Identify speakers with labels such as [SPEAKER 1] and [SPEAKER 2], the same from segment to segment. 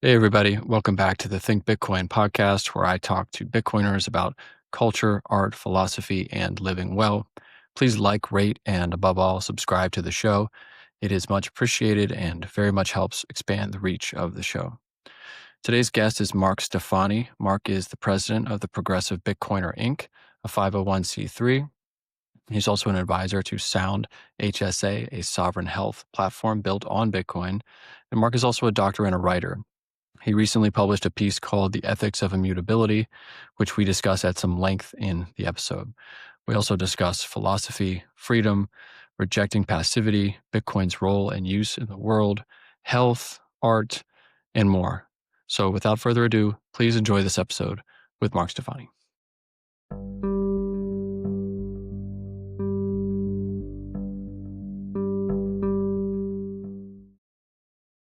[SPEAKER 1] Hey, everybody. Welcome back to the Think Bitcoin podcast, where I talk to Bitcoiners about culture, art, philosophy, and living well. Please like, rate, and above all, subscribe to the show. It is much appreciated and very much helps expand the reach of the show. Today's guest is Mark Stephany. Mark is the president of the Progressive Bitcoiner Inc., a 501c3. He's also an advisor to Sound HSA, a sovereign health platform built on Bitcoin. And Mark is also a doctor and a writer. He recently published a piece called The Ethics of Immutability, which we discuss at some length in the episode. We also discuss philosophy, freedom, rejecting passivity, Bitcoin's role and use in the world, health, art, and more. So without further ado, please enjoy this episode with Mark Stephany.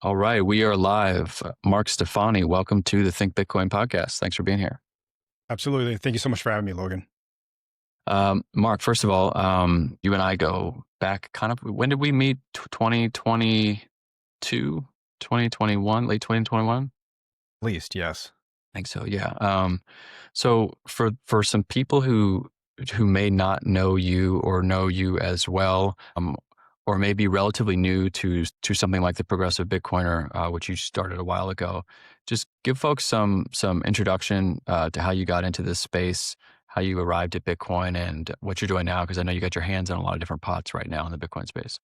[SPEAKER 1] All right, we are live. Mark Stephany, welcome to the Think Bitcoin podcast. Thanks for being here.
[SPEAKER 2] Absolutely. Thank you so much for having me, Logan.
[SPEAKER 1] Mark, first of all, you and I go back when did we meet? 2022, 2021, late 2021?
[SPEAKER 2] At least, yes.
[SPEAKER 1] I think so, yeah. So for some people who may not know you or know you as well, or may be relatively new to something like the Progressive Bitcoiner, which you started a while ago, just give folks some introduction to how you got into this space, how you arrived at Bitcoin, and what you're doing now, because I know you got your hands on a lot of different pots right now in the Bitcoin space.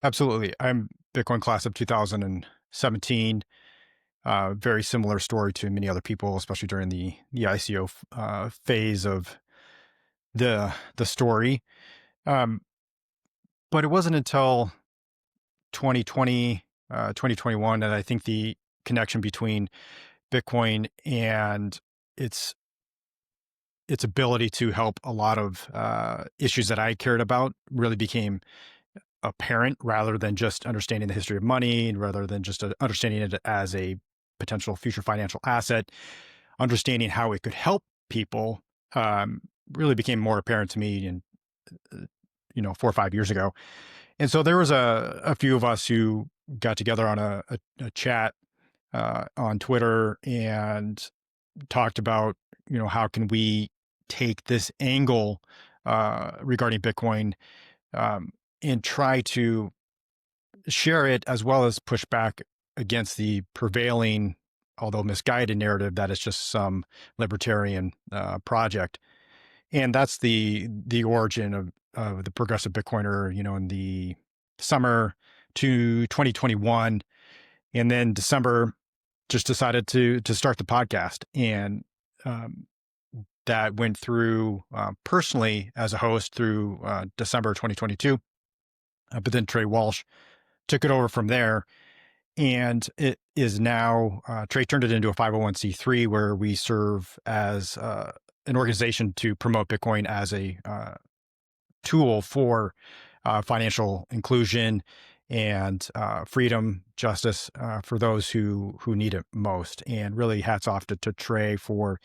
[SPEAKER 2] Absolutely. I'm Bitcoin class of 2017. Very similar story to many other people, especially during the ICO phase of the story. But it wasn't until 2020, 2021 that I think the connection between Bitcoin and its ability to help a lot of issues that I cared about really became apparent, rather than just understanding the history of money and rather than just understanding it as a potential future financial asset. Understanding how it could help people really became more apparent to me in 4 or 5 years ago. And so there was a few of us who got together on a chat on Twitter and talked about, how can we take this angle regarding Bitcoin and try to share it, as well as push back against the prevailing, although misguided, narrative that it's just some libertarian project. And that's the origin of the Progressive Bitcoiner, in the summer to 2021. And then December, just decided to start the podcast. And that went through personally as a host through December 2022. But then Trey Walsh took it over from there. And it is now, Trey turned it into a 501c3, where we serve as an organization to promote Bitcoin as a tool for financial inclusion and freedom, justice for those who need it most. And really hats off to Trey for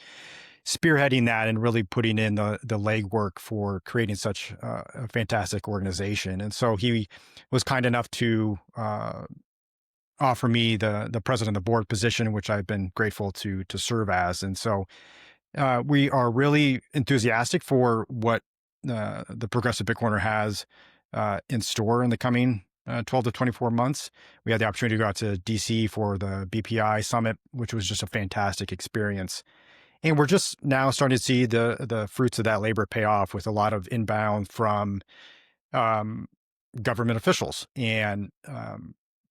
[SPEAKER 2] spearheading that and really putting in the legwork for creating such a fantastic organization. And so he was kind enough to offer me the president of the board position, which I've been grateful to serve as. And so we are really enthusiastic for what the Progressive Bitcoiner has in store in the coming 12 to 24 months. We had the opportunity to go out to DC for the BPI summit, which was just a fantastic experience. And we're just now starting to see the fruits of that labor pay off, with a lot of inbound from government officials. And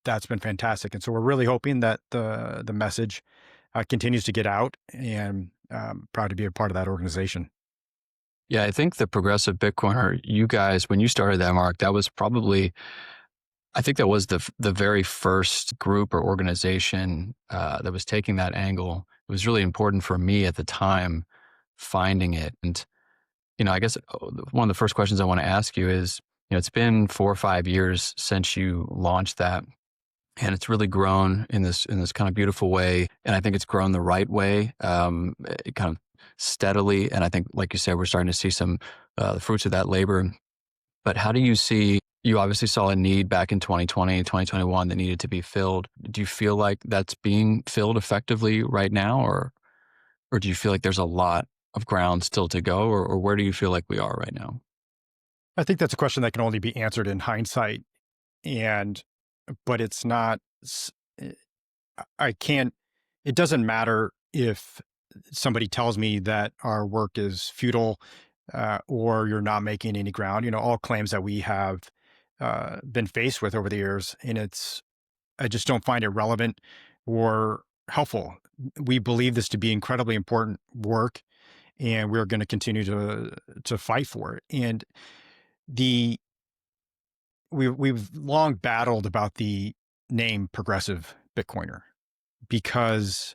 [SPEAKER 2] that's been fantastic. And so we're really hoping that the message continues to get out, and proud to be a part of that organization.
[SPEAKER 1] Yeah, I think the Progressive Bitcoiner, you guys, when you started that, Mark, that was probably, I think that was the very first group or organization that was taking that angle. It was really important for me at the time finding it. And, I guess one of the first questions I want to ask you is, it's been 4 or 5 years since you launched that, and it's really grown in this kind of beautiful way. And I think it's grown the right way, it kind of steadily. And I think, like you said, we're starting to see some the fruits of that labor. But how do you see, You obviously saw a need back in 2020, 2021 that needed to be filled. Do you feel like that's being filled effectively right now, or do you feel like there's a lot of ground still to go, or where do you feel like we are right now?
[SPEAKER 2] I think that's a question that can only be answered in hindsight, and but it's not. Eh, I can't. It doesn't matter if somebody tells me that our work is futile or you're not making any ground. All claims that we have been faced with over the years, and I just don't find it relevant or helpful. We believe this to be incredibly important work, and we're going to continue to fight for it. And the we've long battled about the name progressive Bitcoiner because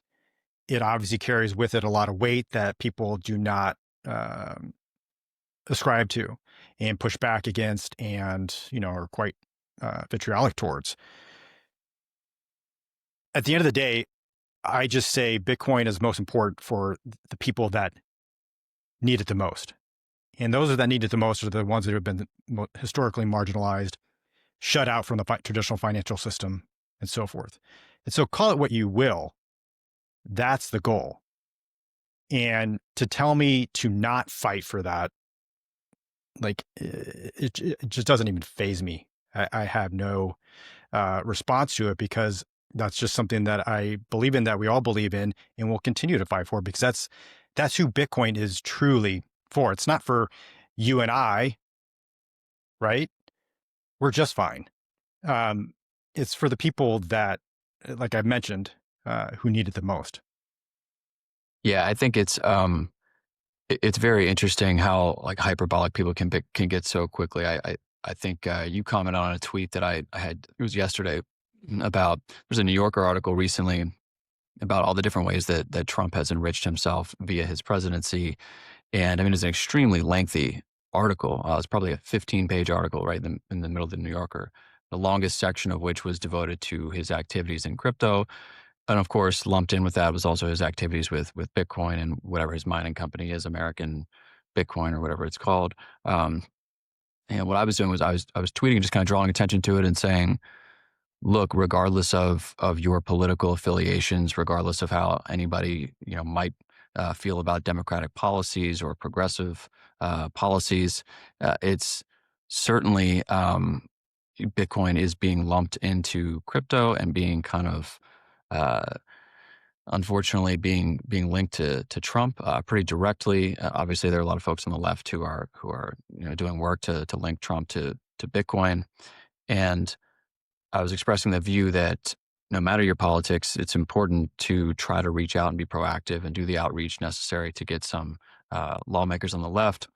[SPEAKER 2] it obviously carries with it a lot of weight that people do not um, ascribe to and push back against, and are quite vitriolic towards. At the end of the day, I just say Bitcoin is most important for the people that need it the most. And those that need it the most are the ones that have been historically marginalized, shut out from the traditional financial system, and so forth. And so call it what you will. That's the goal. And to tell me to not fight for that, like it just doesn't even faze me. I have no response to it because that's just something that I believe in, that we all believe in, and will continue to fight for, because that's who Bitcoin is truly for. It's not for you and I, right? We're just fine. Um, it's for the people that, like I mentioned, who need it the most.
[SPEAKER 1] Yeah, I think it's very interesting how like hyperbolic people can get so quickly. I think you commented on a tweet that I had, it was yesterday, about, there's a New Yorker article recently about all the different ways that Trump has enriched himself via his presidency. And I mean, it's an extremely lengthy article. It's probably a 15-page article right in the middle of the New Yorker, the longest section of which was devoted to his activities in crypto. And of course, lumped in with that was also his activities with Bitcoin and whatever his mining company is, American Bitcoin or whatever it's called. Um, and what I was doing was I was tweeting, just kind of drawing attention to it and saying, look, regardless of your political affiliations, regardless of how anybody might feel about democratic policies or progressive policies, it's certainly Bitcoin is being lumped into crypto and being kind of uh, unfortunately being linked to Trump pretty directly. Obviously, there are a lot of folks on the left who are doing work to link Trump to Bitcoin, and I was expressing the view that no matter your politics, it's important to try to reach out and be proactive and do the outreach necessary to get some lawmakers on the left,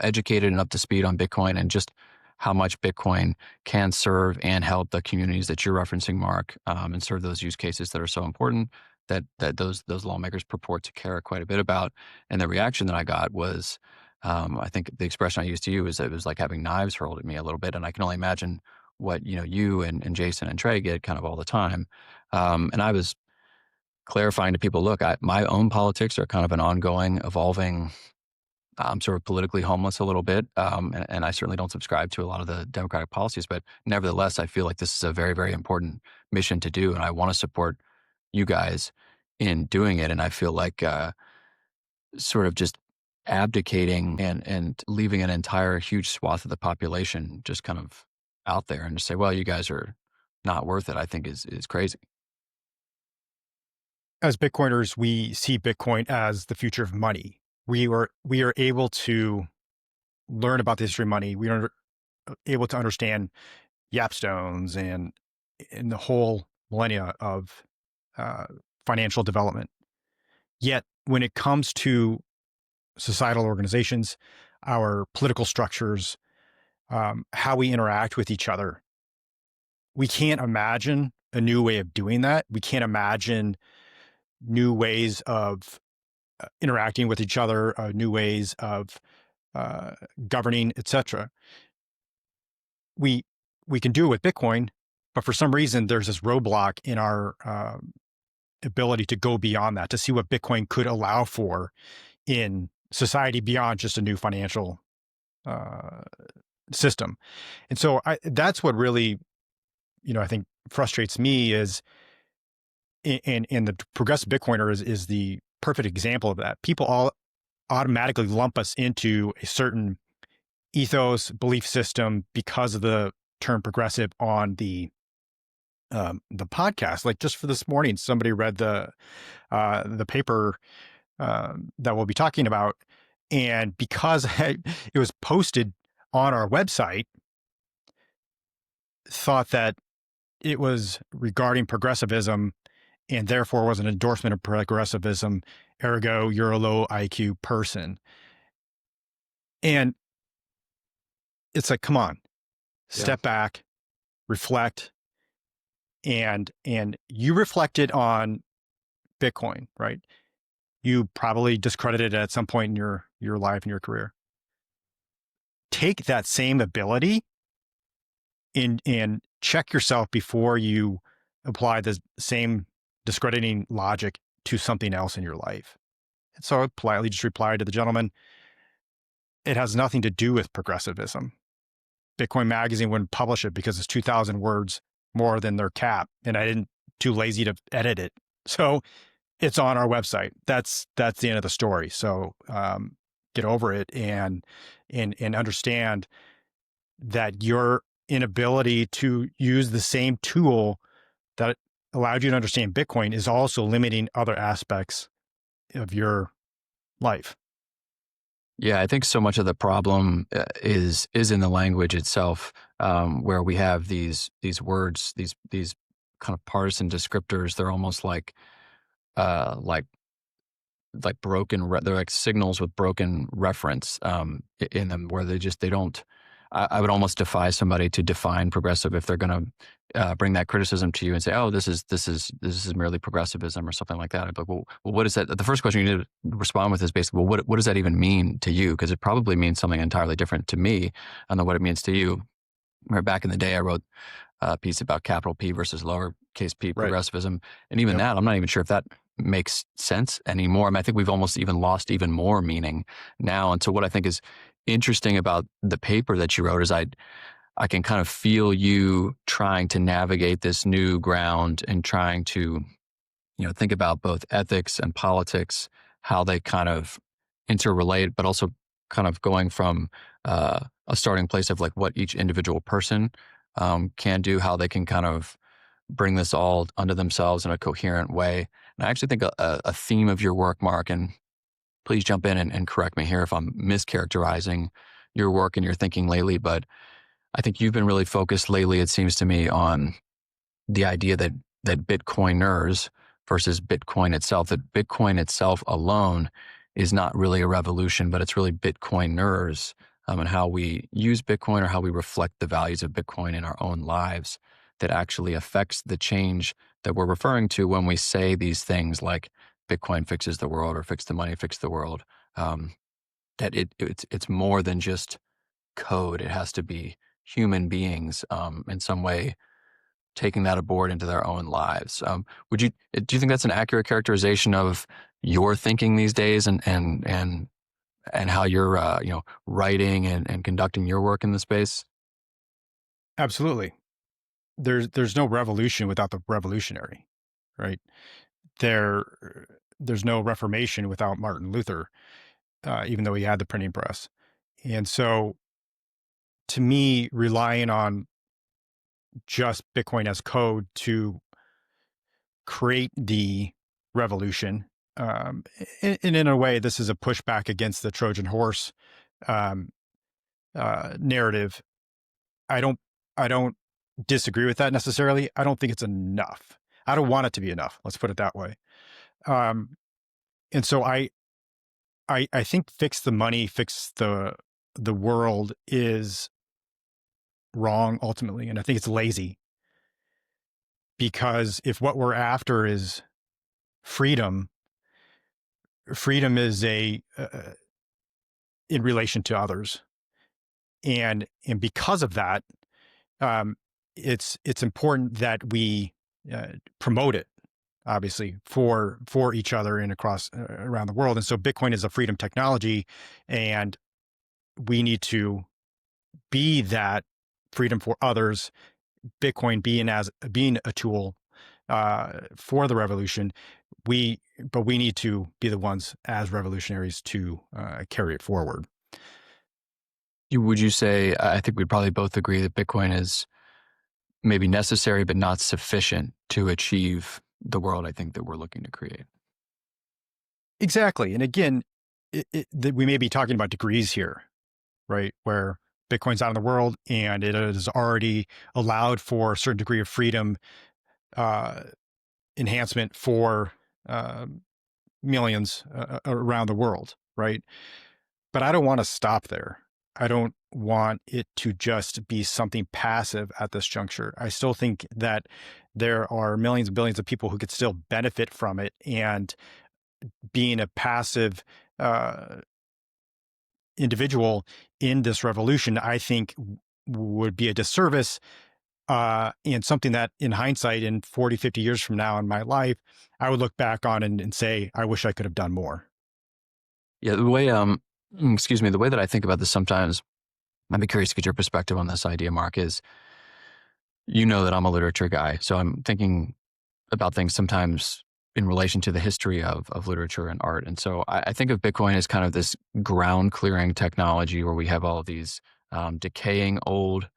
[SPEAKER 1] educated and up to speed on Bitcoin and just how much Bitcoin can serve and help the communities that you're referencing, Mark, and serve those use cases that are so important that those lawmakers purport to care quite a bit about. And the reaction that I got was, I think the expression I used to you is that it was like having knives hurled at me a little bit, and I can only imagine what you and Jason and Trey get kind of all the time. And I was clarifying to people, look, my own politics are kind of an ongoing, evolving. I'm sort of politically homeless a little bit, and I certainly don't subscribe to a lot of the democratic policies. But nevertheless, I feel like this is a very, very important mission to do, and I want to support you guys in doing it. And I feel like sort of just abdicating and leaving an entire huge swath of the population just kind of out there and just say, well, you guys are not worth it, I think is crazy.
[SPEAKER 2] As Bitcoiners, we see Bitcoin as the future of money. We are able to learn about the history of money. We are able to understand yapstones and the whole millennia of uh, financial development. Yet, when it comes to societal organizations, our political structures, how we interact with each other, we can't imagine a new way of doing that. We can't imagine new ways of interacting with each other, new ways of uh, governing, etc. We we can do it with Bitcoin, but for some reason, there's this roadblock in our ability to go beyond that, to see what Bitcoin could allow for in society beyond just a new financial uh, system. And so that's what really, I think frustrates me is, and the progressive Bitcoiner is the perfect example of that. People all automatically lump us into a certain ethos, belief system because of the term progressive on the podcast. Like just for this morning, somebody read the paper that we'll be talking about, and because it was posted on our website, thought that it was regarding progressivism and therefore was an endorsement of progressivism. Ergo, you're a low IQ person. And it's like, come on,
[SPEAKER 1] Yeah.
[SPEAKER 2] step back, reflect, and you reflected on Bitcoin, right? You probably discredited it at some point in your life and your career. Take that same ability and check yourself before you apply the same discrediting logic to something else in your life. And so I politely just replied to the gentleman, it has nothing to do with progressivism. Bitcoin Magazine wouldn't publish it because it's 2,000 words more than their cap, and I didn't too lazy to edit it. So it's on our website. That's the end of the story. So get over it and understand that your inability to use the same tool that allowed you to understand Bitcoin is also limiting other aspects of your life.
[SPEAKER 1] Yeah, I think so much of the problem is in the language itself, where we have these words, these kind of partisan descriptors. They're almost uh, like broken. They're like signals with broken reference in them, where they don't. I would almost defy somebody to define progressive if they're going to bring that criticism to you and say, "Oh, this is merely progressivism" or something like that. I'd be like, well, what is that? The first question you need to respond with is basically, well, what does that even mean to you? Because it probably means something entirely different to me. I don't know what it means to you. Where back in the day, I wrote a piece about capital P versus lowercase p
[SPEAKER 2] Right.
[SPEAKER 1] progressivism, and even
[SPEAKER 2] Yep.
[SPEAKER 1] that, I'm not even sure if that makes sense anymore. I mean, I think we've almost even lost even more meaning now. And so, what I think is interesting about the paper that you wrote is I can kind of feel you trying to navigate this new ground and trying to, think about both ethics and politics, how they kind of interrelate, but also kind of going from a starting place of like what each individual person can do, how they can kind of bring this all under themselves in a coherent way. And I actually think a theme of your work, Mark, and please jump in and correct me here if I'm mischaracterizing your work and your thinking lately, but I think you've been really focused lately, it seems to me, on the idea that Bitcoiners versus Bitcoin itself, that Bitcoin itself alone is not really a revolution, but it's really Bitcoiners and how we use Bitcoin or how we reflect the values of Bitcoin in our own lives that actually affects the change that we're referring to when we say these things like Bitcoin fixes the world or fix the money, fix the world. Um, that it's more than just code. It has to be human beings in some way taking that aboard into their own lives. Do you think that's an accurate characterization of your thinking these days and how you're writing and conducting your work in the space?
[SPEAKER 2] Absolutely. There's no revolution without the revolutionary, right? There there's no Reformation without Martin Luther, even though he had the printing press. And so, to me, relying on just Bitcoin as code to create the revolution, and in a way, this is a pushback against the Trojan horse um, narrative. I don't I don't disagree with that necessarily. I don't think it's enough. I don't want it to be enough. Let's put it that way. Um, and so I think fix the money, fix the world is wrong ultimately, and I think it's lazy because if what we're after is freedom, freedom is a in relation to others, and because of that, um, it's important that we promote it obviously for each other and across around the world. And so Bitcoin is a freedom technology, and we need to be that freedom for others, Bitcoin being a tool for the revolution, but we need to be the ones as revolutionaries to carry it forward.
[SPEAKER 1] Would you say, I think we'd probably both agree that Bitcoin is maybe necessary, but not sufficient to achieve the world I think that we're looking to create?
[SPEAKER 2] Exactly. And again, we may be talking about degrees here, right? Where Bitcoin's out in the world and it has already allowed for a certain degree of freedom uh, enhancement for uh, millions around the world, right? But I don't want to stop there. I don't want it to just be something passive at this juncture. I still think that there are millions and billions of people who could still benefit from it. And being a passive uh, individual in this revolution, I think would be a disservice and something that in hindsight, in 40, 50 years from now in my life, I would look back on and say, I wish I could have done more.
[SPEAKER 1] Yeah, excuse me, the way that I think about this sometimes, I'd be curious to get your perspective on this idea, Mark, is you know that I'm a literature guy. So I'm thinking about things sometimes in relation to the history of literature and art. And so I think of Bitcoin as kind of this ground clearing technology where we have all of these decaying old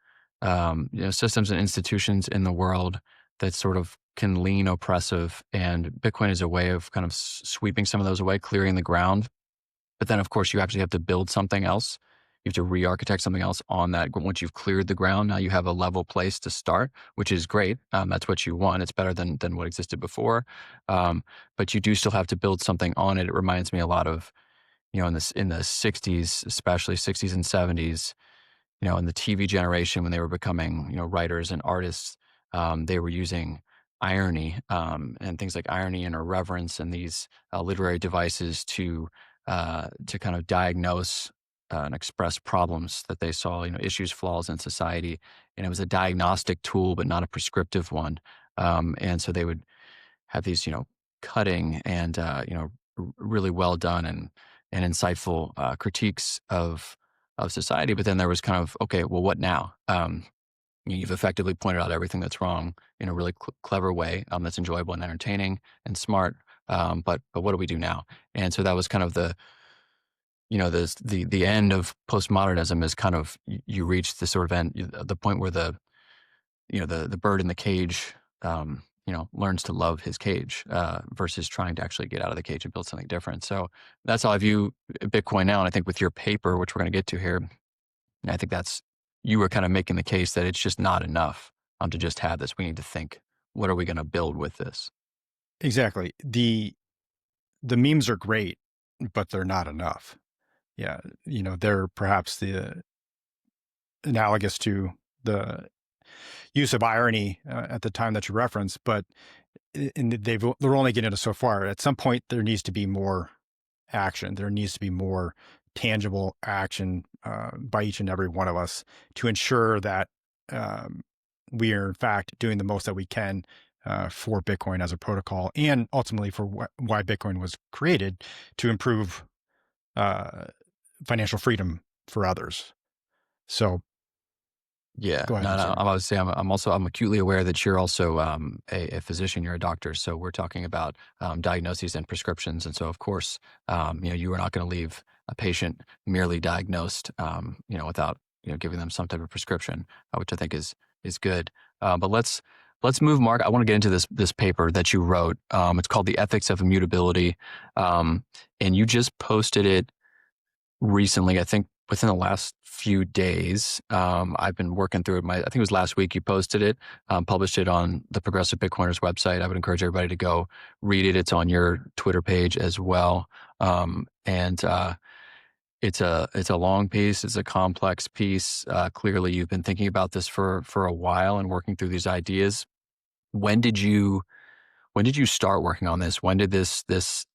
[SPEAKER 1] systems and institutions in the world that sort of can lean oppressive. And Bitcoin is a way of kind of sweeping some of those away, clearing the ground. But then, of course, you actually have to build something else. You have to re-architect something else on that. Once you've cleared the ground, now you have a level place to start, which is great. That's what you want. It's better than what existed before. But you do still have to build something on it. It reminds me a lot of, in the 60s, especially 60s and 70s, in the TV generation when they were becoming, writers and artists, they were using irony and things like irony and irreverence and these literary devices to kind of diagnose and express problems that they saw, issues, flaws in society. And it was a diagnostic tool, but not a prescriptive one. And so they would have these, cutting and, really well done and insightful critiques of society. But then there was kind of, okay, well, what now? You've effectively pointed out everything that's wrong in a really clever way that's enjoyable and entertaining and smart. But what do we do now? And so that was kind of the end of postmodernism is kind of you reach the sort of end, the point where the bird in the cage, learns to love his cage versus trying to actually get out of the cage and build something different. So that's how I view Bitcoin now. And I think with your paper, which we're going to get to here, I think you were kind of making the case that it's just not enough to just have this. We need to think, what are we going to build with this?
[SPEAKER 2] Exactly. The memes are great, but they're not enough. Yeah, they're perhaps the analogous to the use of irony at the time that you referenced, but they're only getting us so far. At some point, there needs to be more action. There needs to be more tangible action by each and every one of us to ensure that we are in fact doing the most that we can for Bitcoin as a protocol, and ultimately for why Bitcoin was created, to improve uh, financial freedom for others. So
[SPEAKER 1] Yeah,
[SPEAKER 2] go ahead.
[SPEAKER 1] no,
[SPEAKER 2] I'm
[SPEAKER 1] no.
[SPEAKER 2] sorry.
[SPEAKER 1] I'm acutely aware that you're also a physician. You're a doctor, so we're talking about diagnoses and prescriptions. And so, of course, you are not going to leave a patient merely diagnosed, without giving them some type of prescription, which I think is good. But let's move, Mark. I want to get into this paper that you wrote. It's called "The Ethics of Immutability," and you just posted it recently, I think within the last few days. I've been working through it. I think it was last week you posted it, published it on the Progressive Bitcoiners website. I would encourage everybody to go read it. It's on your Twitter page as well. And it's a long piece. It's a complex piece. Clearly, you've been thinking about this for a while and working through these ideas. When did you start working on this? When did these the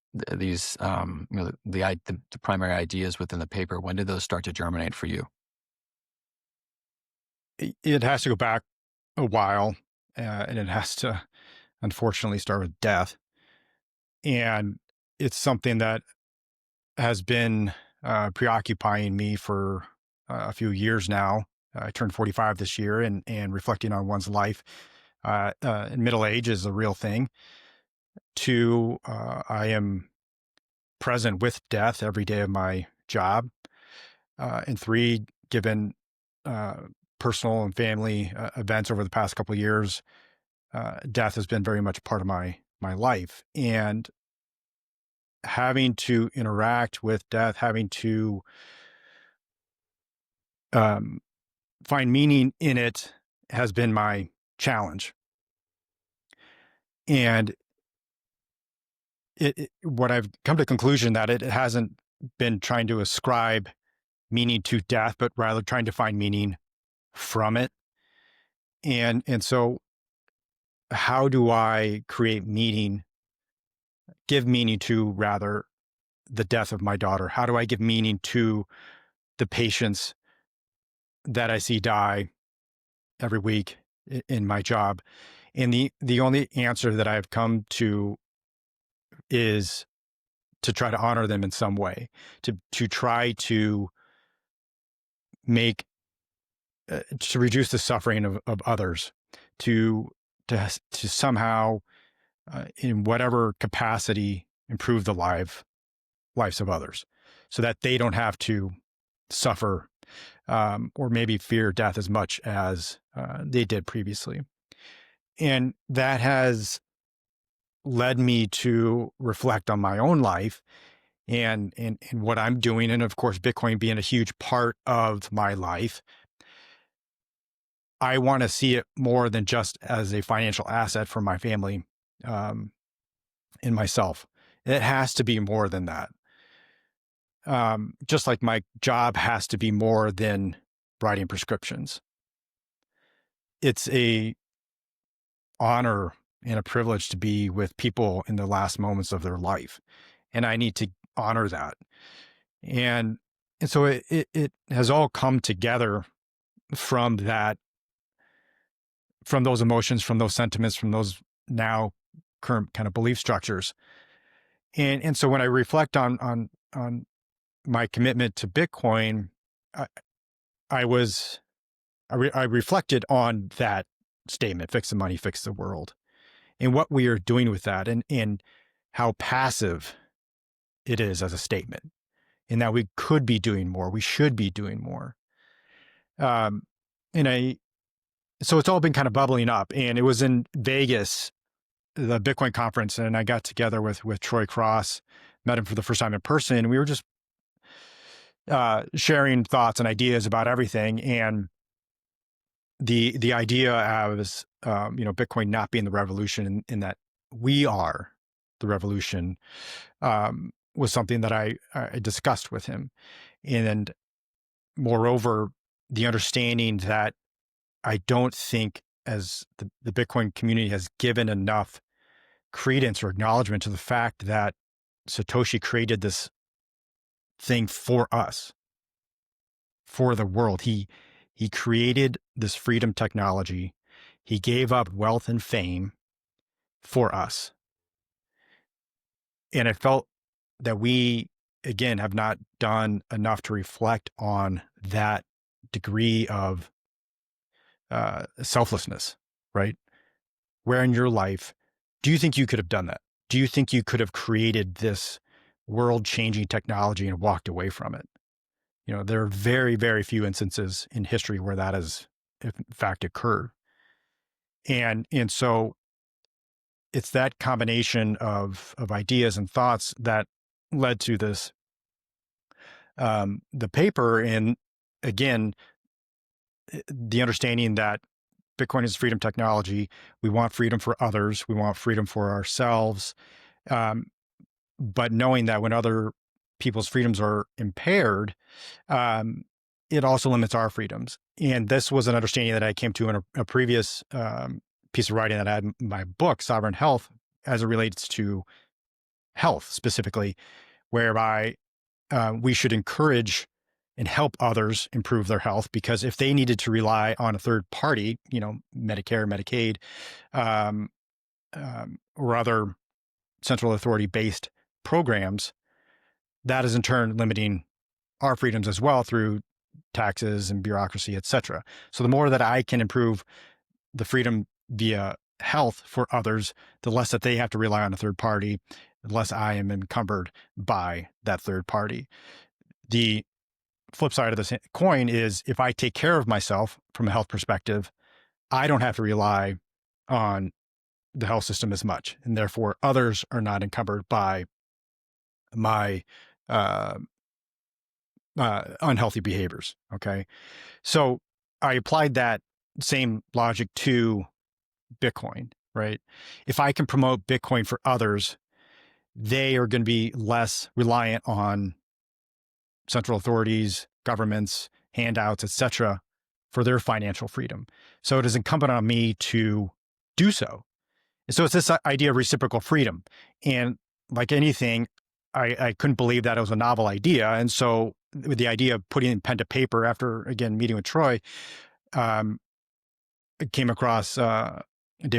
[SPEAKER 1] primary ideas within the paper, when did those start to germinate for you?
[SPEAKER 2] It has to go back a while, and it has to unfortunately start with death. And it's something that has been preoccupying me for a few years now. I turned 45 this year, and reflecting on one's life in middle age is a real thing. 2, I am present with death every day of my job. And 3, given uh, personal and family events over the past couple of years, death has been very much part of my life. And having to interact with death, having to um, find meaning in it has been my challenge. And what I've come to the conclusion that it hasn't been trying to ascribe meaning to death, but rather trying to find meaning from it. And so how do I create meaning, give meaning to rather the death of my daughter? How do I give meaning to the patients that I see die every week in my job? And the only answer that I've come to is to try to honor them in some way, to try to make to reduce the suffering of others, to to somehow in whatever capacity improve the lives of others, so that they don't have to suffer or maybe fear death as much as they did previously. And that has led me to reflect on my own life and what I'm doing. And of course, Bitcoin being a huge part of my life, I want to see it more than just as a financial asset for my family um, and myself. It has to be more than that. Just like my job has to be more than writing prescriptions. It's a honor and a privilege to be with people in the last moments of their life, and I need to honor that. And so it has all come together from that, from those emotions, from those sentiments, from those now current kind of belief structures. And so when I reflect on my commitment to Bitcoin, I, I was I reflected on that statement: "Fix the money, fix the world," and what we are doing with that, and how passive it is as a statement, and that we could be doing more, we should be doing more. Um, and so it's all been kind of bubbling up, and it was in Vegas, the Bitcoin conference, and I got together with Troy Cross, met him for the first time in person, and we were just sharing thoughts and ideas about everything. And the idea was, Bitcoin not being the revolution, in that we are the revolution, was something that I discussed with him. And moreover, the understanding that I don't think as the Bitcoin community has given enough credence or acknowledgement to the fact that Satoshi created this thing for us, for the world. He created this freedom technology. He gave up wealth and fame for us. And I felt that we, again, have not done enough to reflect on that degree of selflessness, right? Where in your life do you think you could have done that? Do you think you could have created this world-changing technology and walked away from it? There are very, very few instances in history where that has, in fact, occurred. And so it's that combination of ideas and thoughts that led to this, the paper. And again, the understanding that Bitcoin is freedom technology. We want freedom for others. We want freedom for ourselves. But knowing that when other people's freedoms are impaired, it also limits our freedoms. And this was an understanding that I came to in a previous piece of writing that I had in my book, Sovereign Health, as it relates to health specifically, whereby we should encourage and help others improve their health, because if they needed to rely on a third party, Medicare, Medicaid, or other central authority based programs, that is in turn limiting our freedoms as well through taxes and bureaucracy, etc. So the more that I can improve the freedom via health for others, the less that they have to rely on a third party, the less I am encumbered by that third party. The flip side of this coin is if I take care of myself from a health perspective, I don't have to rely on the health system as much, and therefore others are not encumbered by my uh, unhealthy behaviors. Okay. So I applied that same logic to Bitcoin, right? If I can promote Bitcoin for others, they are going to be less reliant on central authorities, governments, handouts, etc., for their financial freedom. So it is incumbent on me to do so. And so it's this idea of reciprocal freedom. And like anything, I couldn't believe that it was a novel idea. And so with the idea of putting pen to paper after, again, meeting with Troy, um, I came across de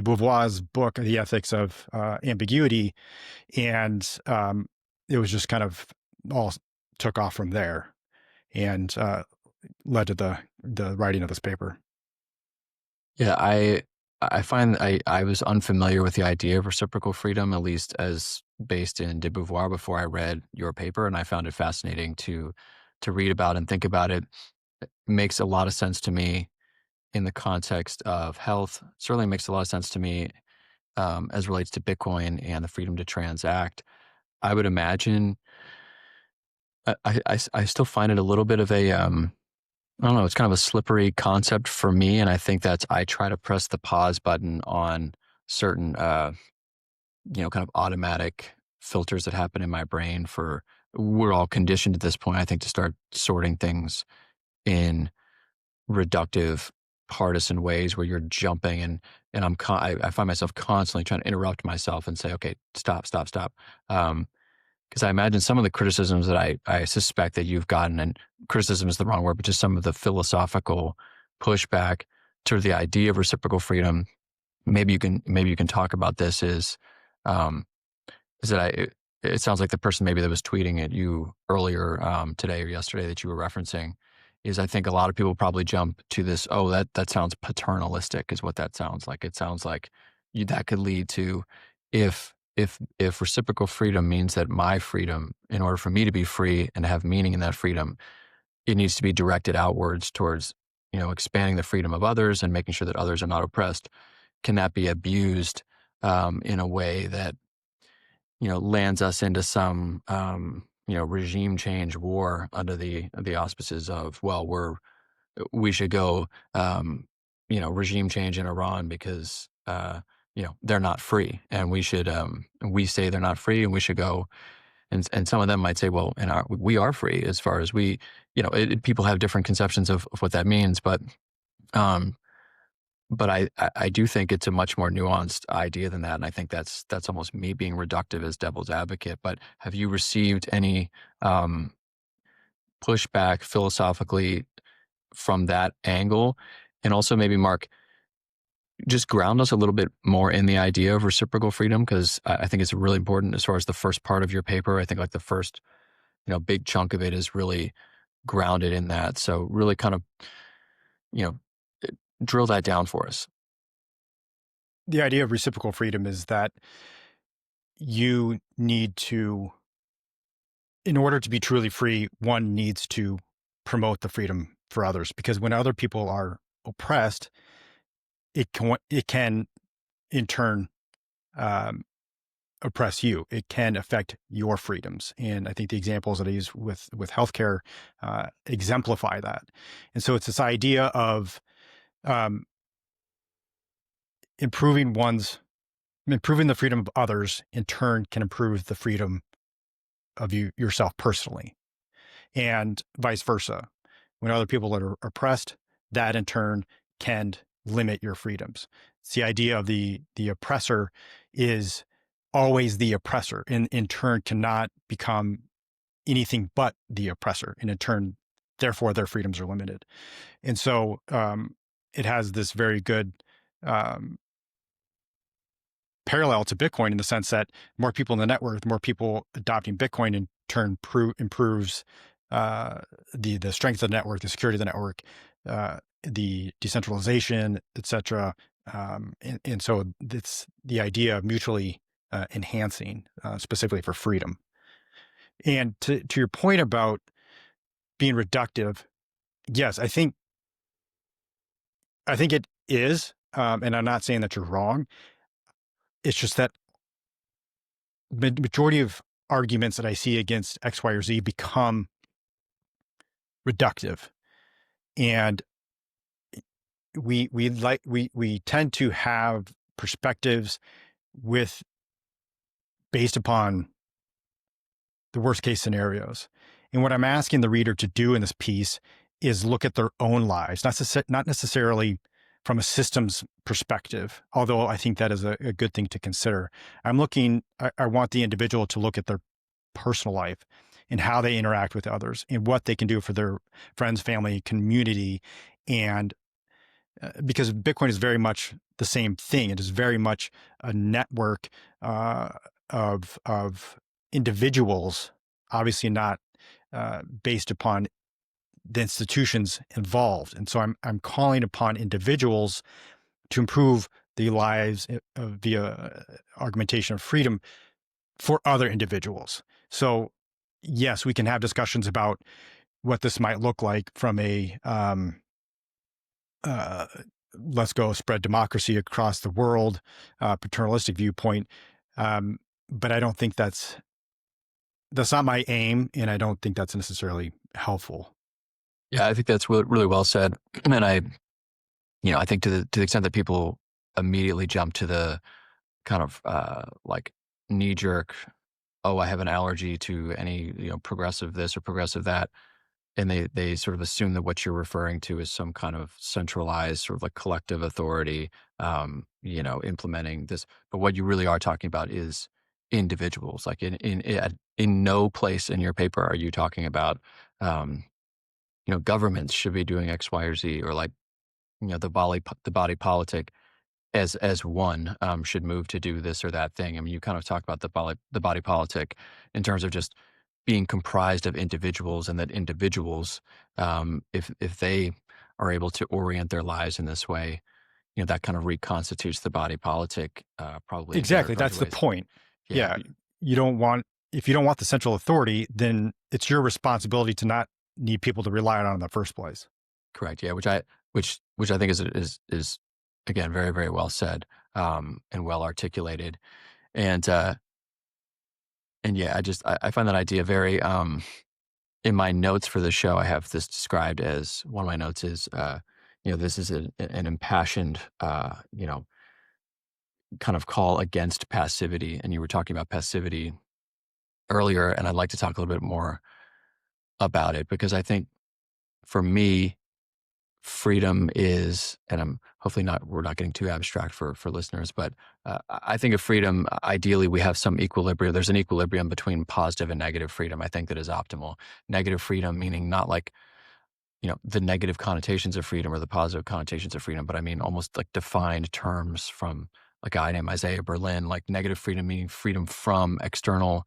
[SPEAKER 2] Beauvoir's book, The Ethics of Ambiguity. And it was just kind of all took off from there and led to the writing of this paper.
[SPEAKER 1] Yeah, I find I was unfamiliar with the idea of reciprocal freedom, at least as based in de Beauvoir before I read your paper, and I found it fascinating to read about and think about it. It makes a lot of sense to me in the context of health. Certainly makes a lot of sense to me as relates to Bitcoin and the freedom to transact. I would imagine I still find it a little bit of a I don't know, it's kind of a slippery concept for me, and I think that's I try to press the pause button on certain, kind of automatic filters that happen in my brain for we're all conditioned at this point, I think, to start sorting things in reductive, partisan ways where you're jumping and I find myself constantly trying to interrupt myself and say, "Okay, stop, stop, stop." Um, 'Cause I imagine some of the criticisms that I suspect that you've gotten, and criticism is the wrong word, but just some of the philosophical pushback to the idea of reciprocal freedom, maybe you can talk about this um, is that it sounds like the person maybe that was tweeting at you earlier, today or yesterday that you were referencing is I think a lot of people probably jump to this, "Oh, that sounds paternalistic," is what that sounds like. It sounds like that could lead to if reciprocal freedom means that my freedom, in order for me to be free and to have meaning in that freedom, it needs to be directed outwards towards, expanding the freedom of others and making sure that others are not oppressed. Can that be abused, in a way that lands us into some, regime change war under the auspices of, well, we should go, regime change in Iran because, they're not free, and we say they're not free, and we should go. And some of them might say, well, we are free as far as people have different conceptions of what that means, um, but I do think it's a much more nuanced idea than that, and I think that's almost me being reductive as devil's advocate. But have you received any um, pushback philosophically from that angle? And also, maybe Mark, just ground us a little bit more in the idea of reciprocal freedom, because I think it's really important as far as the first part of your paper. I think like the first big chunk of it is really grounded in that. So really kind of you know drill that down for us.
[SPEAKER 2] The idea of reciprocal freedom is that you need to, in order to be truly free, one needs to promote the freedom for others, because when other people are oppressed, it can in turn um, oppress you. It can affect your freedoms, and I think the examples that I use with healthcare exemplify that. And so it's this idea of um, improving the freedom of others in turn can improve the freedom of yourself personally, and vice versa. When other people are oppressed, that in turn can limit your freedoms. It's the idea of the oppressor is always the oppressor, and in turn cannot become anything but the oppressor, and in turn, therefore, their freedoms are limited. And so it has this very good um, parallel to Bitcoin in the sense that more people in the network, the more people adopting Bitcoin in turn improves uh, the strength of the network, the security of the network, the decentralization, etc. And so it's the idea of mutually enhancing, specifically for freedom. And to your point about being reductive, yes, I think it is, and I'm not saying that you're wrong. It's just that majority of arguments that I see against X, Y, or Z become reductive, and we tend to have perspectives with based upon the worst case scenarios. And what I'm asking the reader to do in this piece is look at their own lives, not necessarily from a systems perspective, although I think that is a good thing to consider. I want the individual to look at their personal life and how they interact with others and what they can do for their friends, family, community. And because Bitcoin is very much the same thing, it is very much a network of individuals, obviously not based upon the institutions involved. And so I'm calling upon individuals to improve the lives via augmentation of freedom for other individuals. So yes, we can have discussions about what this might look like from a uh, let's go spread democracy across the world, paternalistic viewpoint. But I don't think that's not my aim, and I don't think that's necessarily helpful.
[SPEAKER 1] Yeah, I think that's really well said. And I think to the extent that people immediately jump to the kind of like knee jerk, oh, I have an allergy to any progressive this or progressive that, and they sort of assume that what you're referring to is some kind of centralized sort of like collective authority, implementing this. But what you really are talking about is individuals. Like in no place in your paper are you talking about, governments should be doing X, Y, or Z, or like the body politic as one should move to do this or that thing. I mean, you kind of talk about the body politic in terms of just being comprised of individuals, and that individuals, if they are able to orient their lives in this way, that kind of reconstitutes the body politic, probably in
[SPEAKER 2] Exactly,
[SPEAKER 1] characterized
[SPEAKER 2] that's the
[SPEAKER 1] ways.
[SPEAKER 2] point.
[SPEAKER 1] Yeah,
[SPEAKER 2] Yeah, you don't want if you don't want the central authority, then it's your responsibility to not need people to rely on in the first place.
[SPEAKER 1] correct. Yeah, which I think is again very very well said, and well articulated, and yeah, I find that idea very in my notes for the show, I have this described as one of my notes is, this is an impassioned, kind of call against passivity. And you were talking about passivity earlier, and I'd like to talk a little bit more about it because I think for me, freedom is, and we're not getting too abstract for listeners, but I think of freedom, ideally, we have some equilibrium. There's an equilibrium between positive and negative freedom, I think, that is optimal. Negative freedom, meaning not like the negative connotations of freedom or the positive connotations of freedom, but I mean almost like defined terms from a guy named Isaiah Berlin, like negative freedom meaning freedom from external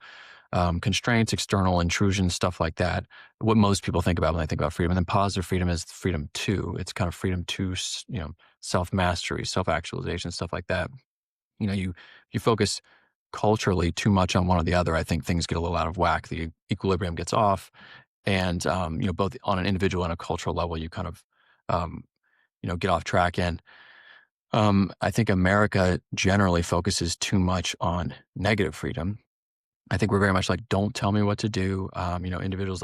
[SPEAKER 1] constraints, external intrusions, stuff like that. What most people think about when they think about freedom. And then positive freedom is freedom to, it's kind of freedom to, self-mastery, self-actualization, stuff like that. You focus culturally too much on one or the other, I think things get a little out of whack. The equilibrium gets off. And, both on an individual and a cultural level, you kind of, get off track. And I think America generally focuses too much on negative freedom. I think we're very much like, don't tell me what to do. Individuals,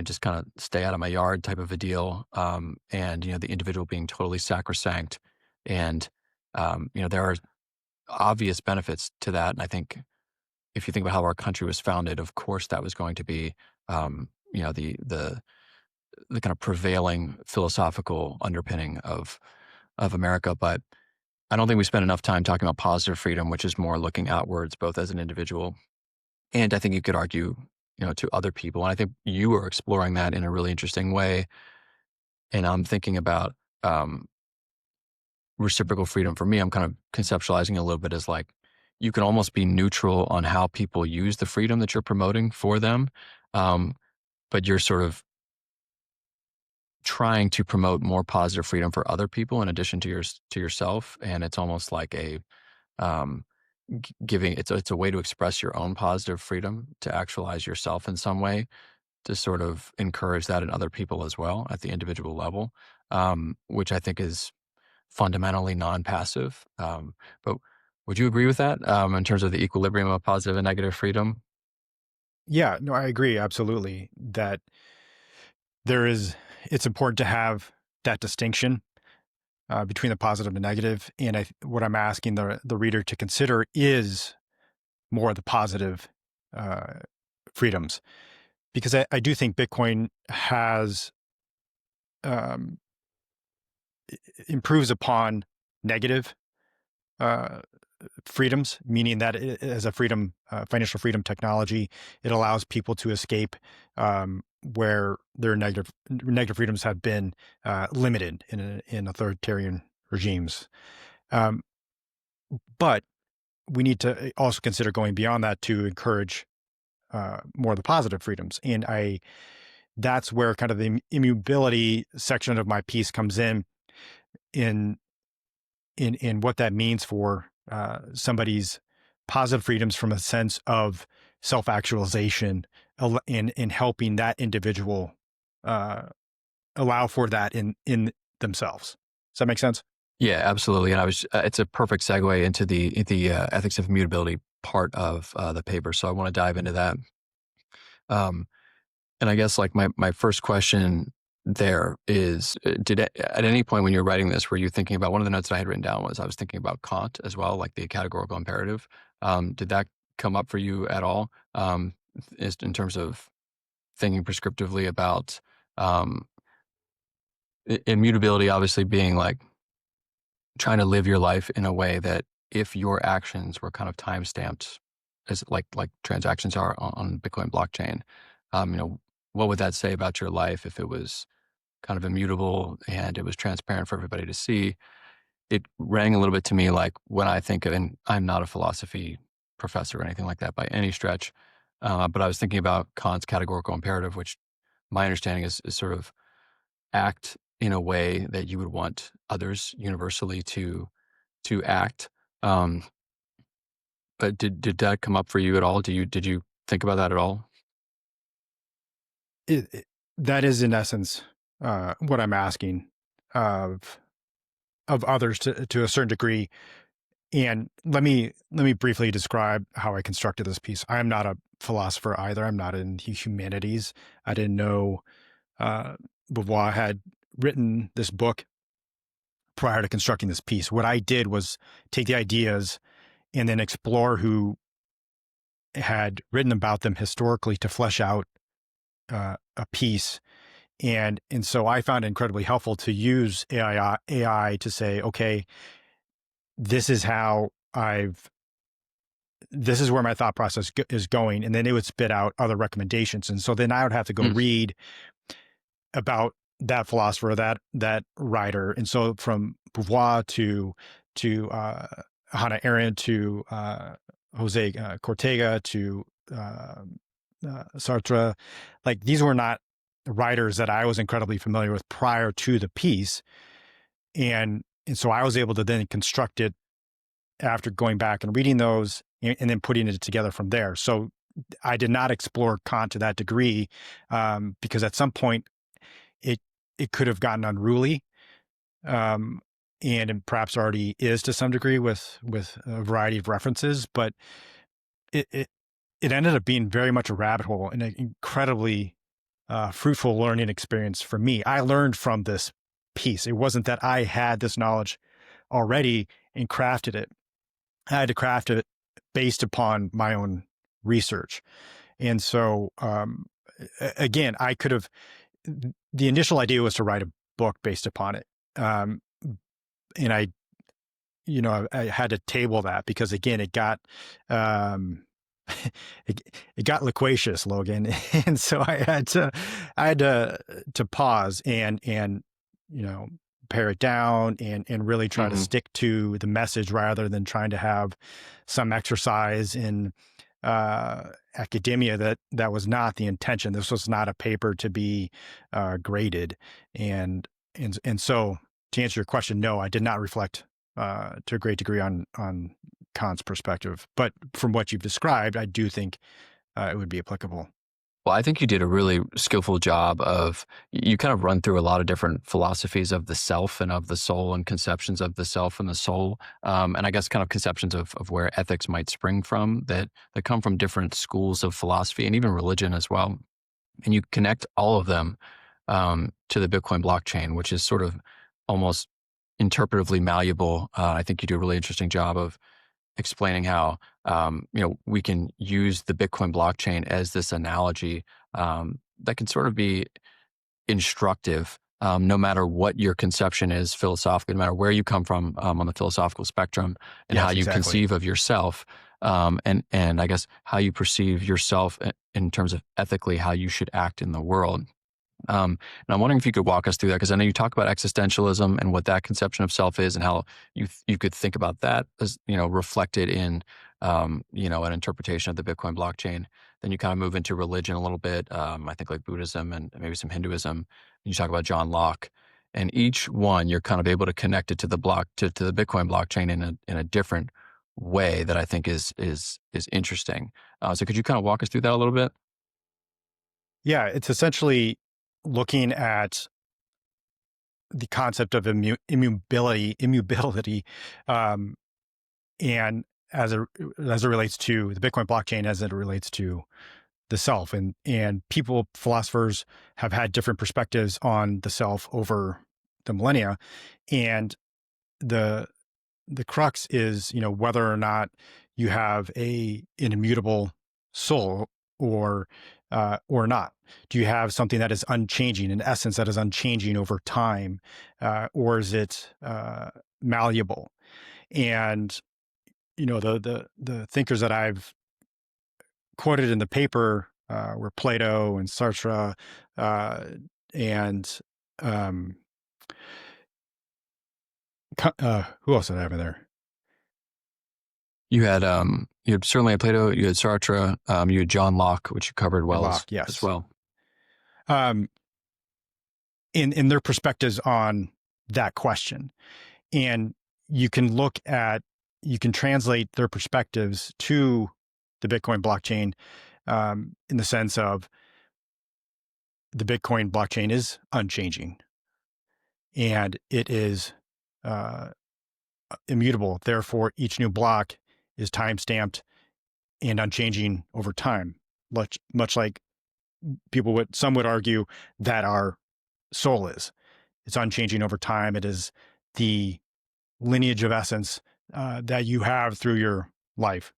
[SPEAKER 1] just kind of stay out of my yard type of a deal. And, the individual being totally sacrosanct. And, there are obvious benefits to that. And I think if you think about how our country was founded, of course, that was going to be, the kind of prevailing philosophical underpinning of America. But I don't think we spend enough time talking about positive freedom, which is more looking outwards, both as an individual and I think you could argue, to other people. And I think you are exploring that in a really interesting way. And I'm thinking about reciprocal freedom. For me, I'm kind of conceptualizing it a little bit as like you can almost be neutral on how people use the freedom that you're promoting for them. Um, but you're sort of trying to promote more positive freedom for other people in addition to yourself, and it's almost like a um, giving it's a way to express your own positive freedom, to actualize yourself in some way, to sort of encourage that in other people as well at the individual level, which I think is fundamentally non-passive. But would you agree with that, in terms of the equilibrium of positive and negative freedom?
[SPEAKER 2] Yeah, no, I agree absolutely that it's important to have that distinction between the positive and negative. And what I'm asking the reader to consider is more the positive uh, freedoms, because I do think Bitcoin has um, improves upon negative uh, freedoms, meaning that as a financial freedom technology, it allows people to escape where their negative freedoms have been limited in authoritarian regimes. Um, but we need to also consider going beyond that to encourage more of the positive freedoms. And that's where kind of the immutability section of my piece comes in in what that means for somebody's positive freedoms from a sense of self-actualization, in helping that individual uh, allow for that in themselves. Does that make sense?
[SPEAKER 1] Yeah, absolutely. And it's a perfect segue into the ethics of immutability part of the paper. So I want to dive into that. Um, and I guess like my first question there is, at any point when you're writing this, were you thinking about, one of the notes that I had written down was I was thinking about Kant as well, like the categorical imperative. Did that come up for you at all? In terms of thinking prescriptively about um, immutability, obviously being like trying to live your life in a way that if your actions were kind of time stamped as like transactions are on Bitcoin blockchain, what would that say about your life if it was kind of immutable and it was transparent for everybody to see? It rang a little bit to me like when I think of, and I'm not a philosophy professor or anything like that by any stretch, but I was thinking about Kant's categorical imperative, which my understanding is sort of act in a way that you would want others universally to act. Um, but did that come up for you at all? Did you think about that at all?
[SPEAKER 2] That is in essence what I'm asking of others to a certain degree. And let me briefly describe how I constructed this piece. I am not a philosopher either. I'm not in the humanities. I didn't know uh, Beauvoir had written this book prior to constructing this piece. What I did was take the ideas and then explore who had written about them historically to flesh out a piece. And so I found it incredibly helpful to use AI to say, okay, this is how this is where my thought process is going. And then it would spit out other recommendations. And so then I would have to go
[SPEAKER 1] Mm,
[SPEAKER 2] read about that philosopher, that writer. And so from Beauvoir to Hannah Arendt to Jose Cortega to Sartre, like these were not writers that I was incredibly familiar with prior to the piece. And so I was able to then construct it after going back and reading those and then putting it together from there. So I did not explore Kant to that degree because at some point it it could have gotten unruly, um, and it perhaps already is to some degree with a variety of references. But it it, it ended up being very much a rabbit hole and an incredibly fruitful learning experience for me. I learned from this piece. It wasn't that I had this knowledge already and crafted it. I had to craft it based upon my own research. And so, again, I could have, the initial idea was to write a book based upon it. Um, and I had to table that because again, um, it got loquacious, Logan. And so I had to pause and, you know, pare it down and really try to
[SPEAKER 1] mhm.
[SPEAKER 2] stick to the message rather than trying to have some exercise in academia that was not the intention. This was not a paper to be graded, and so to answer your question, no, I did not reflect to a great degree on Kant's perspective. But from what you've described, I do think it would be applicable.
[SPEAKER 1] Well, I think you did a really skillful job of you kind of run through a lot of different philosophies of the self and of the soul and conceptions of the self and the soul. And I guess kind of conceptions of where ethics might spring from that come from different schools of philosophy and even religion as well. And you connect all of them to the Bitcoin blockchain, which is sort of almost interpretively malleable. I think you do a really interesting job of explaining how we can use the Bitcoin blockchain as this analogy that can sort of be instructive, no matter what your conception is philosophically, no matter where you come from on the philosophical spectrum, and how
[SPEAKER 2] Yes,
[SPEAKER 1] you
[SPEAKER 2] exactly.
[SPEAKER 1] conceive of yourself, and I guess how you perceive yourself in terms of ethically how you should act in the world. And I'm wondering if you could walk us through that, because I know you talk about existentialism and what that conception of self is, and how you could think about that as reflected in an interpretation of the Bitcoin blockchain. Then you kind of move into religion a little bit. I think like Buddhism and maybe some Hinduism. And you talk about John Locke, and each one you're kind of able to connect it to the Bitcoin blockchain in a different way that I think is interesting. So could you kind of walk us through that a little bit?
[SPEAKER 2] Yeah, it's essentially looking at the concept of immutability, um, and as it relates to the Bitcoin blockchain, as it relates to the self, and philosophers have had different perspectives on the self over the millennia, and the the crux is, whether or not you have an immutable soul, or not. Do you have something that is unchanging, an essence that is unchanging over time, or is it malleable? And the thinkers that I've quoted in the paper were Plato and Sartre, uh, and um, who else did I have in there?
[SPEAKER 1] You had certainly had Plato, you had Sartre, you had John Locke, which you covered well
[SPEAKER 2] Locke,
[SPEAKER 1] as
[SPEAKER 2] yes.
[SPEAKER 1] well.
[SPEAKER 2] Um, in their perspectives on that question. And you can you can translate their perspectives to the Bitcoin blockchain, in the sense of the Bitcoin blockchain is unchanging and it is uh, immutable. Therefore, each new block is time stamped and unchanging over time, much like some would argue that our soul is. It's unchanging over time. It is the lineage of essence that you have through your life,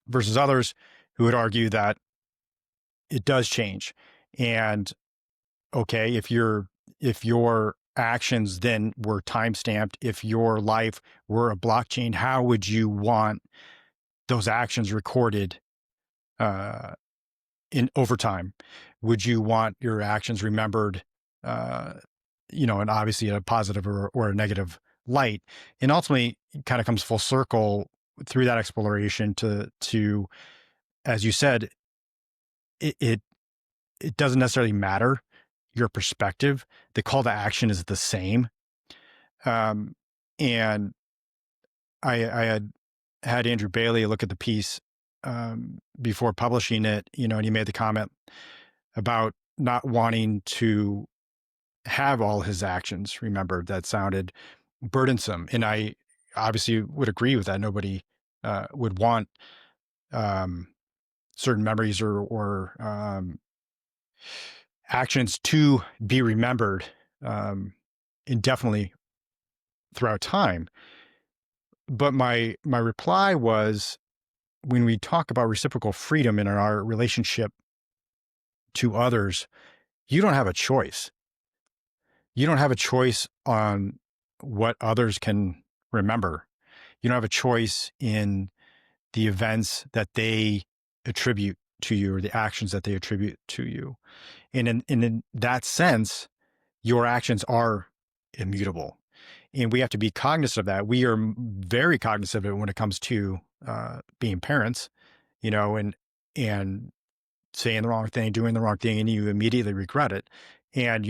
[SPEAKER 2] versus others who would argue that it does change. And okay, if your actions then were time stamped, if your life were a blockchain, how would you want those actions recorded uh, in over time? Would you want your actions remembered, uh, and obviously a positive or a negative light? And ultimately, it kind of comes full circle through that exploration to, as you said, it, it it doesn't necessarily matter your perspective. The call to action is the same. Um, and I had Andrew Bailey look at the piece before publishing it, and he made the comment about not wanting to have all his actions remembered. That sounded burdensome. And I obviously would agree with that. Nobody would want um, certain memories or actions to be remembered indefinitely throughout time. But my reply was, when we talk about reciprocal freedom in our relationship to others, you don't have a choice. You don't have a choice on what others can remember. You don't have a choice in the events that they attribute to you, or the actions that they attribute to you. And in that sense, your actions are immutable. And we have to be cognizant of that. We are very cognizant of it when it comes to being parents and saying the wrong thing, doing the wrong thing, and you immediately regret it. And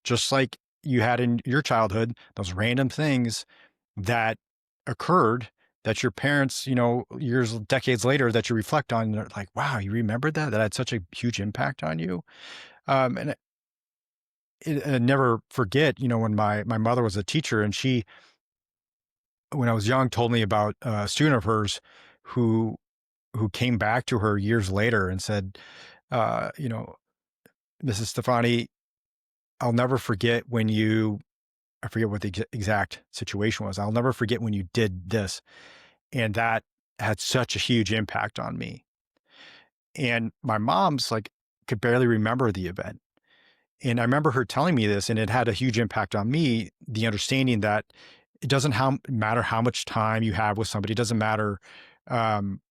[SPEAKER 2] just like you had in your childhood, those random things that occurred that your parents, years, decades later, that you reflect on, and they're like, wow, you remembered that? That had such a huge impact on you. And I never forget, when my mother was a teacher, and she, when I was young, told me about a student of hers who came back to her years later and said, uh, you know, Mrs. Stefani, I'll never forget when I forget what the exact situation was. I'll never forget when you did this. And that had such a huge impact on me. And my mom's like, could barely remember the event. And I remember her telling me this, and it had a huge impact on me. The understanding that it doesn't matter how much time you have with somebody, it doesn't matter um,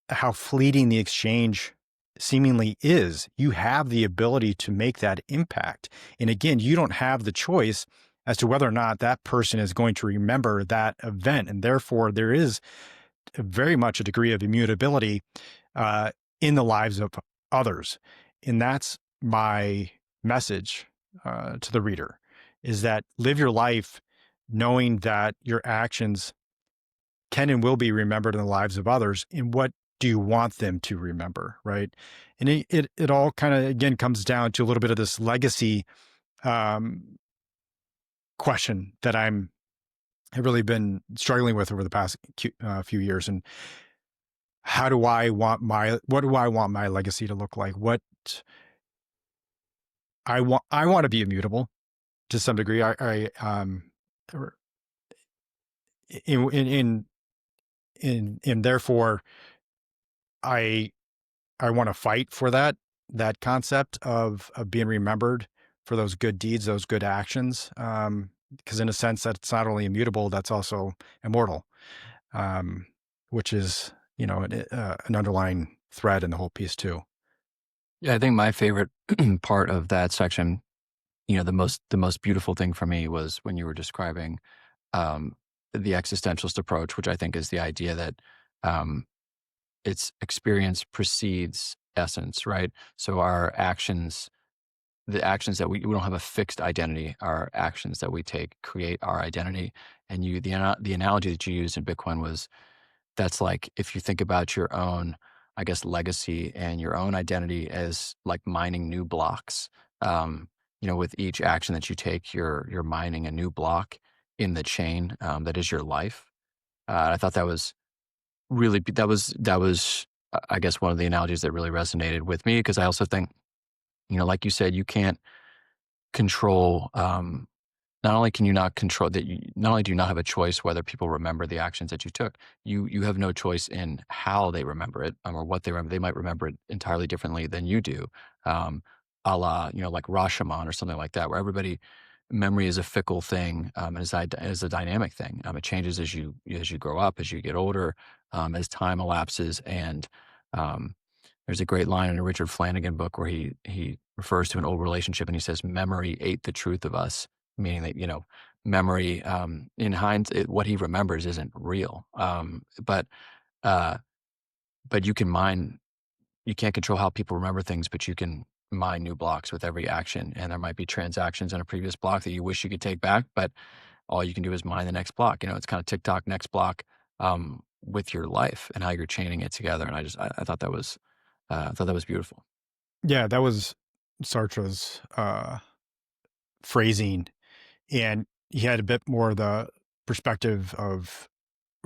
[SPEAKER 2] how fleeting the exchange seemingly is. You have the ability to make that impact. And again, you don't have the choice as to whether or not that person is going to remember that event. And therefore, there is very much a degree of immutability uh, in the lives of others. And that's my message to the reader, is that live your life knowing that your actions can and will be remembered in the lives of others. And what do you want them to remember, right? And it all kind of, again, comes down to a little bit of this legacy um, question that have really been struggling with over the past few years. And what do I want my legacy to look like? What I want to be immutable to some degree. Er, in therefore I want to fight for that concept of being remembered for those good deeds, those good actions. Because in a sense, that's not only immutable, that's also immortal, um, which is an underlying thread in the whole piece too.
[SPEAKER 1] Yeah, I think my favorite part of that section, the most beautiful thing for me was when you were describing um, the existentialist approach, which I think is the idea that um, it's experience precedes essence, right? So our actions, the actions that we don't have a fixed identity. Our actions that we take create our identity. And the analogy that you used in Bitcoin was that's like if you think about your own, I guess, legacy and your own identity as like mining new blocks. Um, with each action that you take, you're mining a new block in the chain that is your life. I thought that was that was I guess one of the analogies that really resonated with me because I also think like you said, you can't control. Not only can you not control that, not only do you not have a choice whether people remember the actions that you took, you have no choice in how they remember it or what they remember. They might remember it entirely differently than you do, a la like Rashomon or something like that, where everybody memory is a fickle thing and is a dynamic thing. It changes as you grow up, as you get older, as time elapses, and um, there's a great line in a Richard Flanagan book where he refers to an old relationship and he says, "Memory ate the truth of us," meaning that memory in hindsight, what he remembers isn't real. Uh, but you can't control how people remember things, but you can mine new blocks with every action. And there might be transactions in a previous block that you wish you could take back, but all you can do is mine the next block. It's kind of TikTok next block with your life and how you're chaining it together. And I thought that was beautiful.
[SPEAKER 2] Yeah, that was Sartre's phrasing, and he had a bit more of the perspective of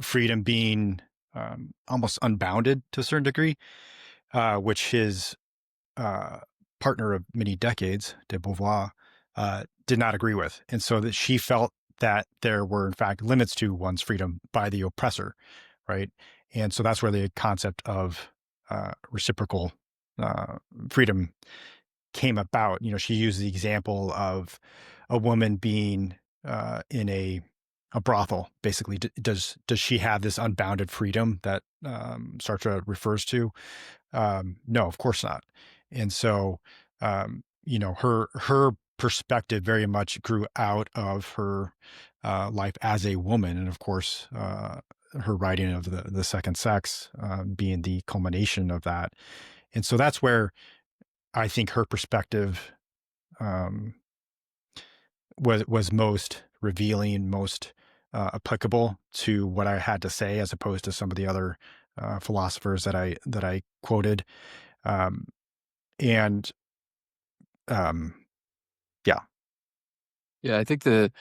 [SPEAKER 2] freedom being almost unbounded to a certain degree, which his uh, partner of many decades, de Beauvoir, did not agree with. And so that she felt that there were, in fact, limits to one's freedom by the oppressor, right? And so that's where the concept of reciprocal uh, freedom came about. She used the example of a woman being in a brothel. Basically, does she have this unbounded freedom that Sartre refers to? No, of course not. And so, her perspective very much grew out of her life as a woman, and of course, her writing of the second sex being the culmination of that. And so that's where I think her perspective um, was most revealing, most applicable to what I had to say, as opposed to some of the other philosophers that I quoted. Um, and um, yeah,
[SPEAKER 1] Yeah, I think the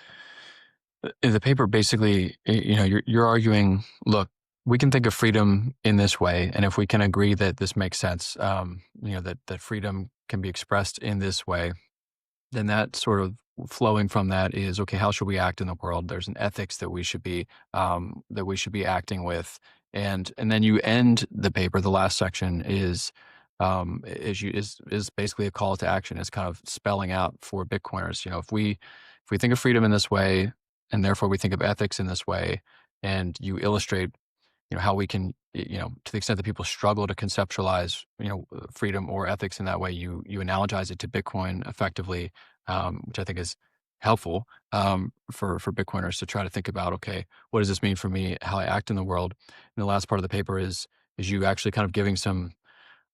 [SPEAKER 1] paper basically, you're arguing, look, we can think of freedom in this way, and if we can agree that this makes sense, that freedom can be expressed in this way, then that sort of flowing from that is, okay, how should we act in the world? There's an ethics that we should be acting with, and then you end the paper. The last section is basically a call to action. It's kind of spelling out for Bitcoiners. If we think of freedom in this way, and therefore we think of ethics in this way, and you illustrate how we can, to the extent that people struggle to conceptualize freedom or ethics in that way, you analogize it to Bitcoin effectively, which I think is helpful for Bitcoiners to try to think about, okay, what does this mean for me, how I act in the world. And the last part of the paper is you actually kind of giving some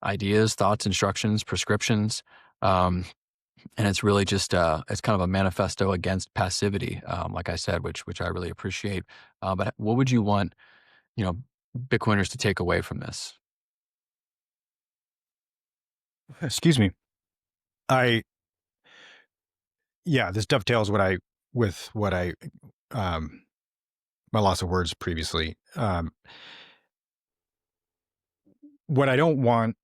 [SPEAKER 1] ideas, thoughts, instructions, prescriptions, and it's really just it's kind of a manifesto against passivity, like I said, which I really appreciate. But what would you want you know, Bitcoiners to take away from this?
[SPEAKER 2] excuse me. I Yeah, this dovetails with what I um, my loss of words previously. What I don't want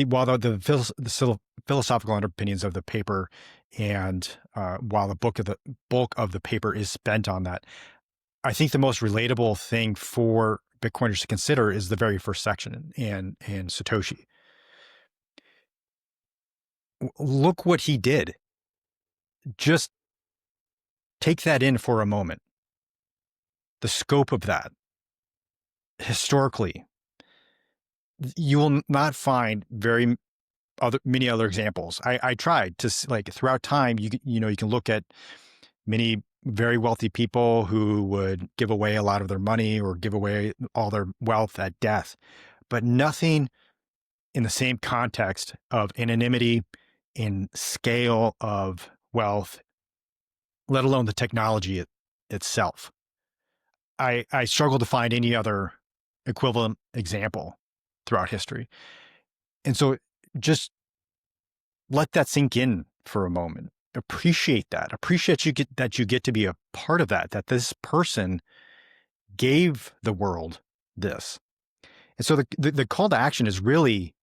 [SPEAKER 2] while the philosophical underpinnings of the paper, and while the bulk of the paper is spent on that, I think the most relatable thing for Bitcoiners to consider is the very first section and Satoshi. Look what he did. Just take that in for a moment. The scope of that historically, you will not find many other examples. I tried to like throughout time. You can look at many very wealthy people who would give away a lot of their money or give away all their wealth at death, but nothing in the same context of anonymity and scale of wealth, let alone the technology itself. I struggle to find any other equivalent example throughout history. And so just let that sink in for a moment. Appreciate that. Appreciate that you get to be a part of that this person gave the world this. And so the call to action is really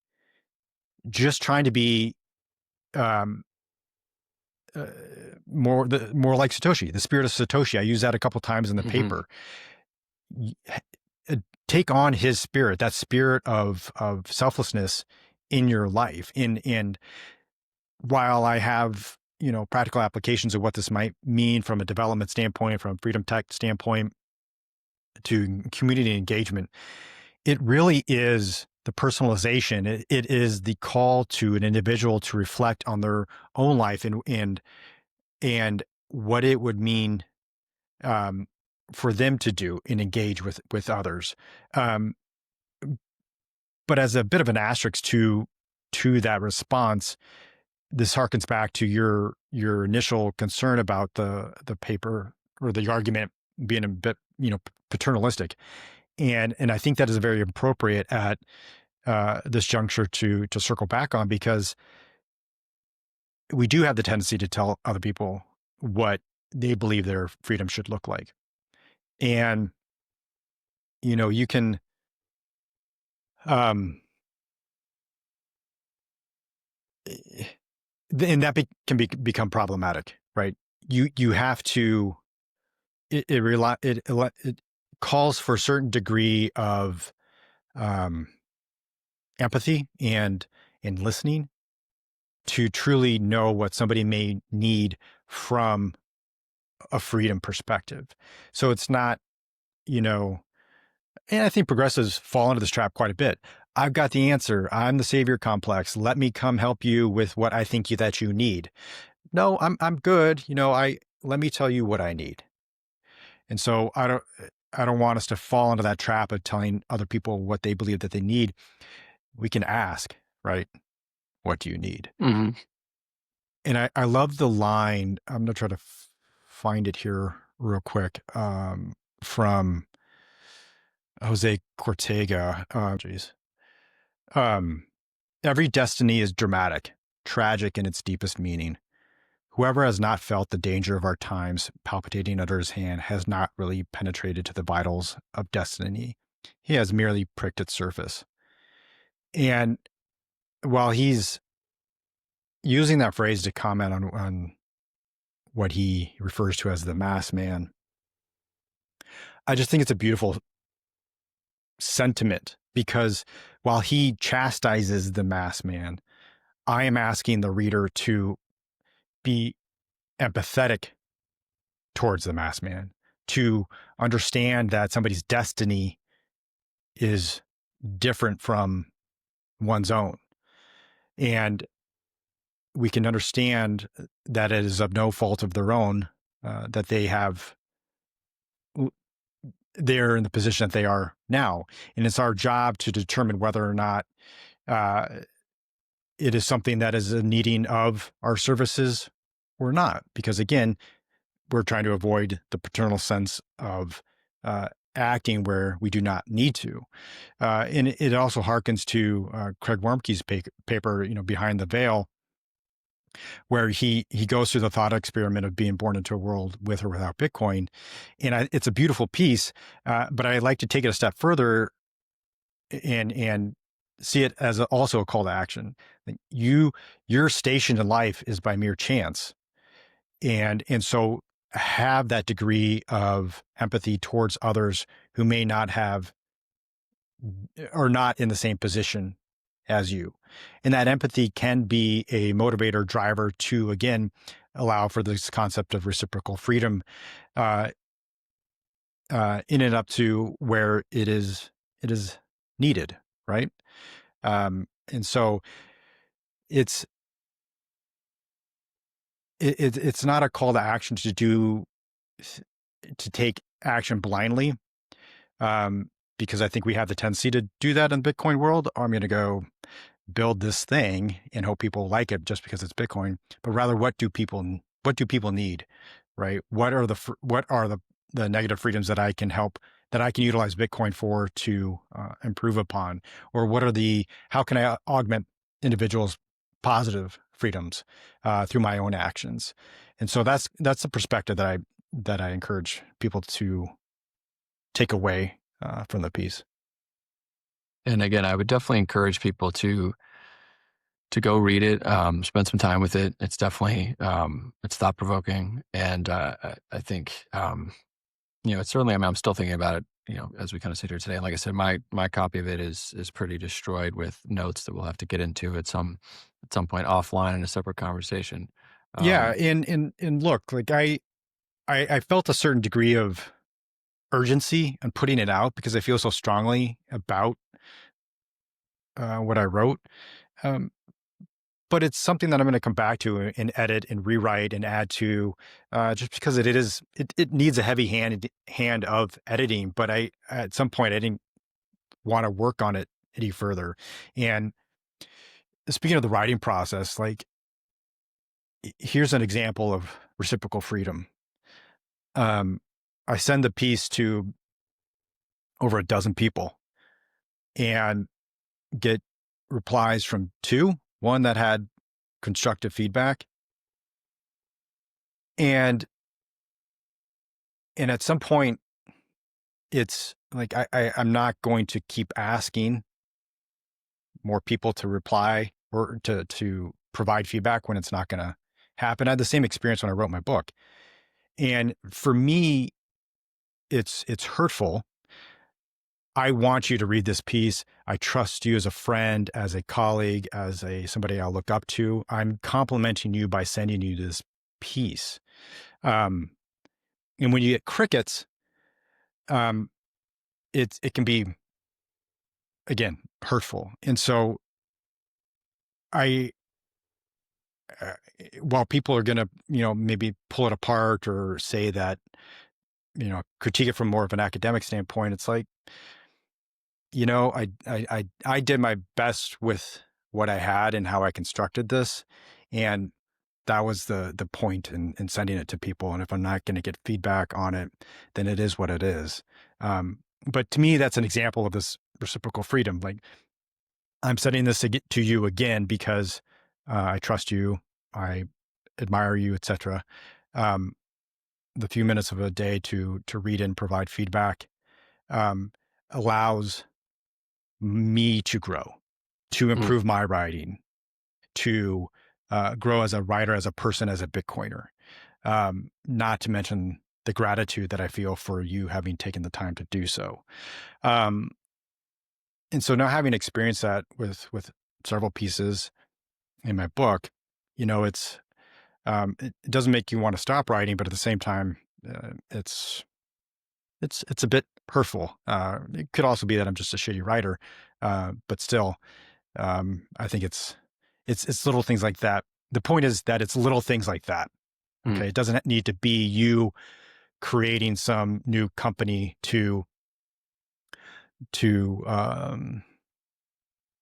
[SPEAKER 2] just trying to be um, uh, more like Satoshi, the spirit of Satoshi. I use that a couple times in the paper. Take on his spirit, that spirit of selflessness in your life. And while I have practical applications of what this might mean from a development standpoint, from a freedom tech standpoint, to community engagement, it really is the personalization. It is the call to an individual to reflect on their own life and what it would mean for them to do and engage with others. But as a bit of an asterisk to that response, this harkens back to your initial concern about the paper or the argument being a bit paternalistic, and I think that is very appropriate at this juncture to circle back on, because we do have the tendency to tell other people what they believe their freedom should look like, and you can um and that become problematic, right? You have to it calls for a certain degree of um, empathy and listening to truly know what somebody may need from a freedom perspective. So it's not, and I think progressives fall into this trap quite a bit. I've got the answer. I'm the savior complex. Let me come help you with what I think that you need. No, I'm good. Let me tell you what I need. And so I don't want us to fall into that trap of telling other people what they believe that they need. We can ask, right? What do you need?
[SPEAKER 1] Mhm.
[SPEAKER 2] And I love the line. I'm going to try to find it here real quick, from Jose Cortega. Geez. Um, Every destiny is dramatic, tragic in its deepest meaning. Whoever has not felt the danger of our times palpitating under his hand has not really penetrated to the vitals of destiny. He has merely pricked its surface. And while he's using that phrase to comment on what he refers to as the mass man, I just think it's a beautiful sentiment, because while he chastises the mass man, I am asking the reader to be empathetic towards the mass man, to understand that somebody's destiny is different from one's own. And we can understand that it is of no fault of their own, that they're in the position that they are now. And it's our job to determine whether or not uh, it is something that is a needing of our services or not. Because again, we're trying to avoid the paternal sense of acting where we do not need to. And it also harkens to Craig Warmke's paper, Behind the Veil, where he goes through the thought experiment of being born into a world with or without Bitcoin. And it's a beautiful piece, but I like to take it a step further and see it as also a call to action. Like, your station in life is by mere chance. And so have that degree of empathy towards others who may not have or not in the same position as you. And that empathy can be a motivator driver to, again, allow for this concept of reciprocal freedom, uh, in and up to where it is needed, right? And so it's it's not a call to action to take action blindly, because I think we have the tendency to do that in the Bitcoin world. I'm going to go build this thing and hope people like it just because it's Bitcoin, but rather what do people need, right? What are the negative freedoms that I can utilize Bitcoin for to improve upon, or how can I augment individuals' positive freedoms through my own actions? And so that's the perspective that I encourage people to take away from the piece.
[SPEAKER 1] And again, I would definitely encourage people to go read it, spend some time with it. It's definitely it's thought provoking, and I think it's certainly. I mean, I'm still thinking about it. As we kind of sit here today, and like I said, my copy of it is pretty destroyed with notes that we'll have to get into at some point offline in a separate conversation.
[SPEAKER 2] Yeah,
[SPEAKER 1] Um,
[SPEAKER 2] and look, like I felt a certain degree of urgency in putting it out because I feel so strongly about what I wrote. Um, but it's something that I'm going to come back to and edit and rewrite and add to, just because it needs a heavy hand of editing. But at some point I didn't want to work on it any further. And speaking of the writing process, like, here's an example of reciprocal freedom. Um, I send the piece to over a dozen people and get replies from two, one that had constructive feedback. And at some point, it's like, I'm not going to keep asking more people to reply or to provide feedback when it's not going to happen. I had the same experience when I wrote my book. And for me, it's hurtful. I want you to read this piece. I trust you as a friend, as a colleague, as somebody I'll look up to. I'm complimenting you by sending you this piece. Um, and when you get crickets, um, it can be, again, hurtful. And so I, uh, while people are going to, maybe pull it apart or say that critique it from more of an academic standpoint, it's like, I did my best with what I had and how I constructed this. And that was the point in sending it to people. And if I'm not going to get feedback on it, then it is what it is. But to me, that's an example of this reciprocal freedom. Like, I'm sending this to you again because I trust you, I admire you, etc. Um, the few minutes of a day to read and provide feedback um, allows me to grow, to
[SPEAKER 1] Mm,
[SPEAKER 2] improve my writing, to grow as a writer, as a person, as a Bitcoiner. Not to mention the gratitude that I feel for you having taken the time to do so. Um, and so now, having experienced that with several pieces in my book, it's it doesn't make you want to stop writing, but at the same time, it's a bit hurtful. It could also be that I'm just a shitty writer, but still, I think it's little things like that. The point is that it's little things like that.
[SPEAKER 1] mm.
[SPEAKER 2] Okay, it doesn't need to be you creating some new company to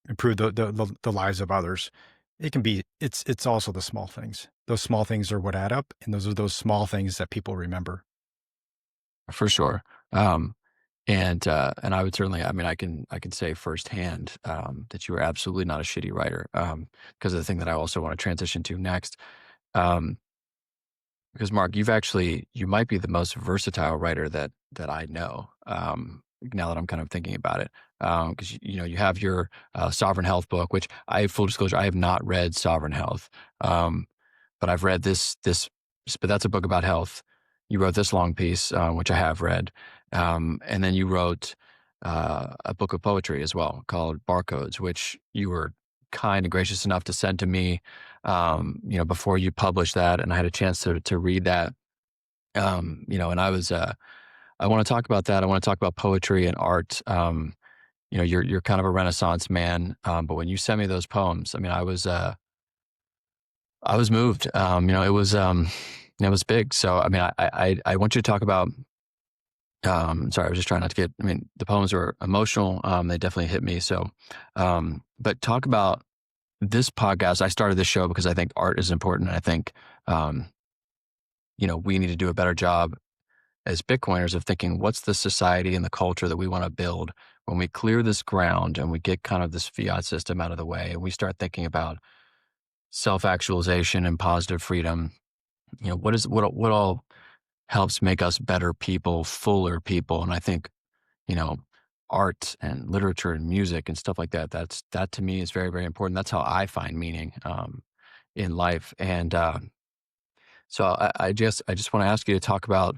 [SPEAKER 2] improve the lives of others. It can be it's also the small things. Those small things are what add up, and those are those small things that people remember.
[SPEAKER 1] For sure. Um, and I would certainly, I mean, I can say firsthand that you are absolutely not a shitty writer. Because of the thing that I also want to transition to next. Um, because Mark, you might be the most versatile writer that I know. Now that I'm kind of thinking about it, because you have your Sovereign Health book, which I full disclosure I have not read Sovereign Health, but I've read this, but that's a book about health. You wrote this long piece, which I have read, and then you wrote a book of poetry as well called Barcodes, which you were kind and gracious enough to send to me, before you published that, and I had a chance to read that, and I want to talk about that. I want to talk about poetry and art. You're kind of a Renaissance man, but when you sent me those poems, I mean, I was moved. It was big. So, I mean, I want you to talk about. Sorry, I was just trying not to get. I mean, the poems were emotional. They definitely hit me. So, but talk about this podcast. I started this show because I think art is important. I think, um, we need to do a better job as Bitcoiners of thinking, what's the society and the culture that we want to build when we clear this ground and we get kind of this fiat system out of the way and we start thinking about self-actualization and positive freedom. What all helps make us better people, fuller people. And I think, you know, art and literature and music and stuff like that, that to me is very, very important. That's how I find meaning in life. And so I just want to ask you to talk about.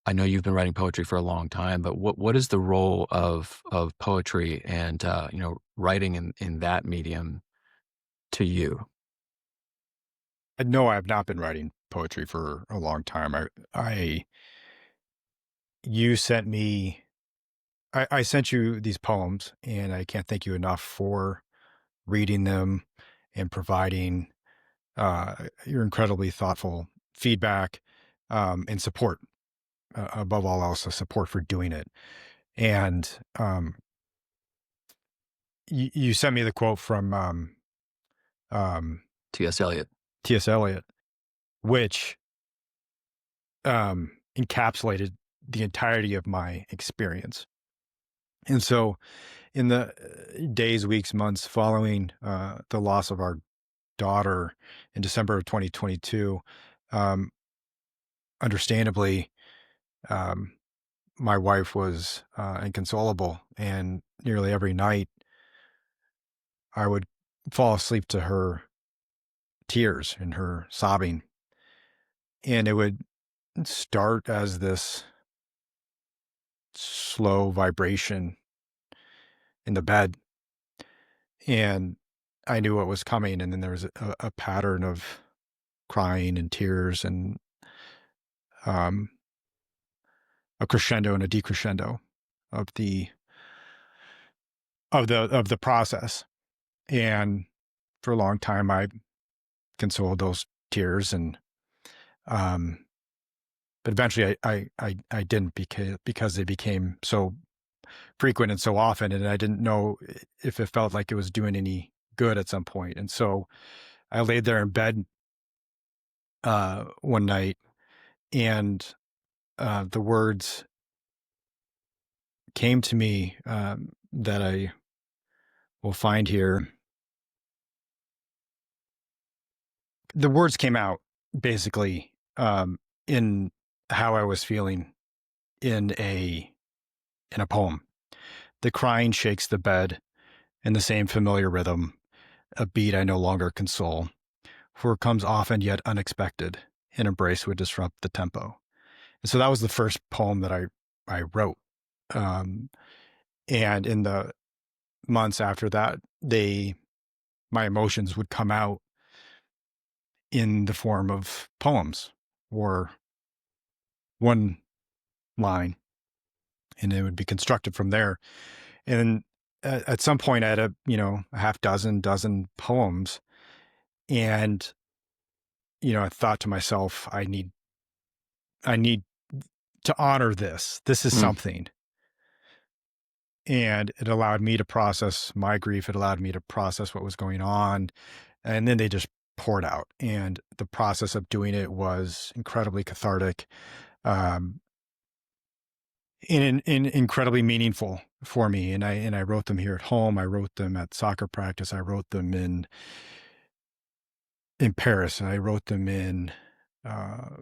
[SPEAKER 1] I know you've been writing poetry for a long time, but what is the role of poetry and writing in that medium to you?
[SPEAKER 2] No, I have not been writing poetry for a long time. You sent me, I sent you these poems, and I can't thank you enough for reading them and providing your incredibly thoughtful feedback and support. Above all else, a support for doing it. And you sent me the quote from um,
[SPEAKER 1] T.S. Eliot.
[SPEAKER 2] T.S. Eliot, which encapsulated the entirety of my experience. And so, in the days, weeks, months following the loss of our daughter in December of 2022, um, understandably, um, my wife was inconsolable. And nearly every night, I would fall asleep to her tears and her sobbing. And it would start as this slow vibration in the bed. And I knew what was coming. And then there was a pattern of crying and tears and um, a crescendo and a decrescendo of the process. And for a long time, I consoled those tears and um, but eventually I didn't because they became so frequent and so often, and I didn't know if it felt like it was doing any good at some point. And so I laid there in bed one night, and the words came to me that I will find here. The words came out basically in how I was feeling in a poem. The crying shakes the bed in the same familiar rhythm, a beat I no longer console, for it comes often yet unexpected. An embrace would disrupt the tempo. And so that was the first poem that I wrote. Um, and in the months after that, my emotions would come out in the form of poems or one line, and it would be constructed from there. And at some point, I had a half dozen poems, and I thought to myself, I need to honor this. This is
[SPEAKER 1] Mm.
[SPEAKER 2] something. And it allowed me to process my grief. It allowed me to process what was going on. And then they just poured out. And the process of doing it was incredibly cathartic, um, and incredibly meaningful for me. And I wrote them here at home. I wrote them at soccer practice. I wrote them in Paris, and I wrote them in, uh,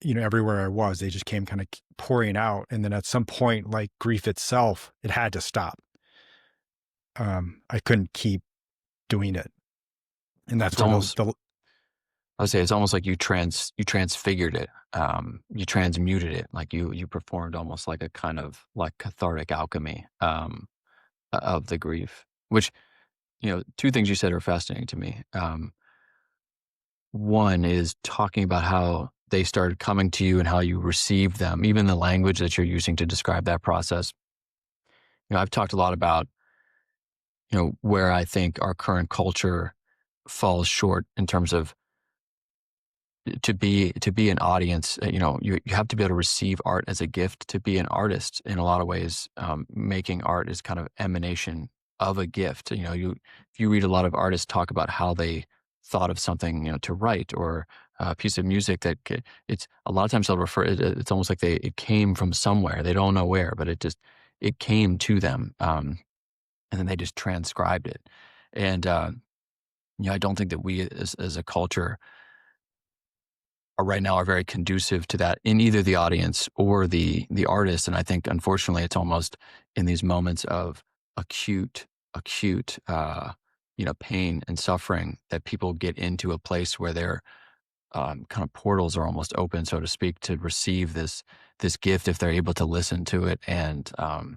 [SPEAKER 2] everywhere I was. They just came kind of pouring out. And then at some point, like grief itself, it had to stop. I couldn't keep doing it. And that's
[SPEAKER 1] It's
[SPEAKER 2] where
[SPEAKER 1] almost,
[SPEAKER 2] the
[SPEAKER 1] I would say it's almost like you transfigured it. You transmuted it. Like you performed almost like a kind of like cathartic alchemy of the grief. Which, two things you said are fascinating to me. One is talking about how they started coming to you and how you received them, even the language that you're using to describe that process. I've talked a lot about, where I think our current culture falls short in terms of to be an audience. You have to be able to receive art as a gift. To be an artist, in a lot of ways, making art is kind of emanation of a gift. If you read a lot of artists talk about how they thought of something, to write, or a piece of music it's a lot of times they'll refer it's almost like it came from somewhere. They don't know where, but it came to them, and then they just transcribed it. And I don't think that we as a culture right now are very conducive to that in either the audience or the artist. And I think, unfortunately, it's almost in these moments of acute pain and suffering that people get into a place where their kind of portals are almost open, so to speak, to receive this gift if they're able to listen to it and kind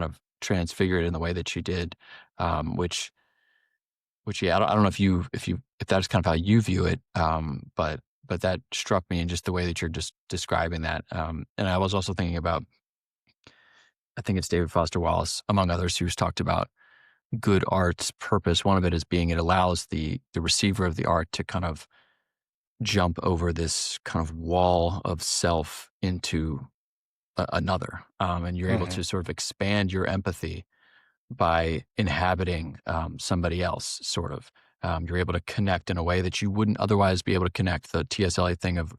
[SPEAKER 1] of transfigure it in the way that she did, which, yeah, I don't know if that's kind of how you view it, but that struck me in just the way that you're just describing that. And I was also thinking about, I think it's David Foster Wallace, among others, who's talked about good art's purpose. One of it is being it allows the receiver of the art to kind of jump over this kind of wall of self into another, and you're able
[SPEAKER 2] Mhm.
[SPEAKER 1] to sort of expand your empathy by inhabiting somebody else, sort of. You're able to connect in a way that you wouldn't otherwise be able to connect. The T.S. Eliot thing of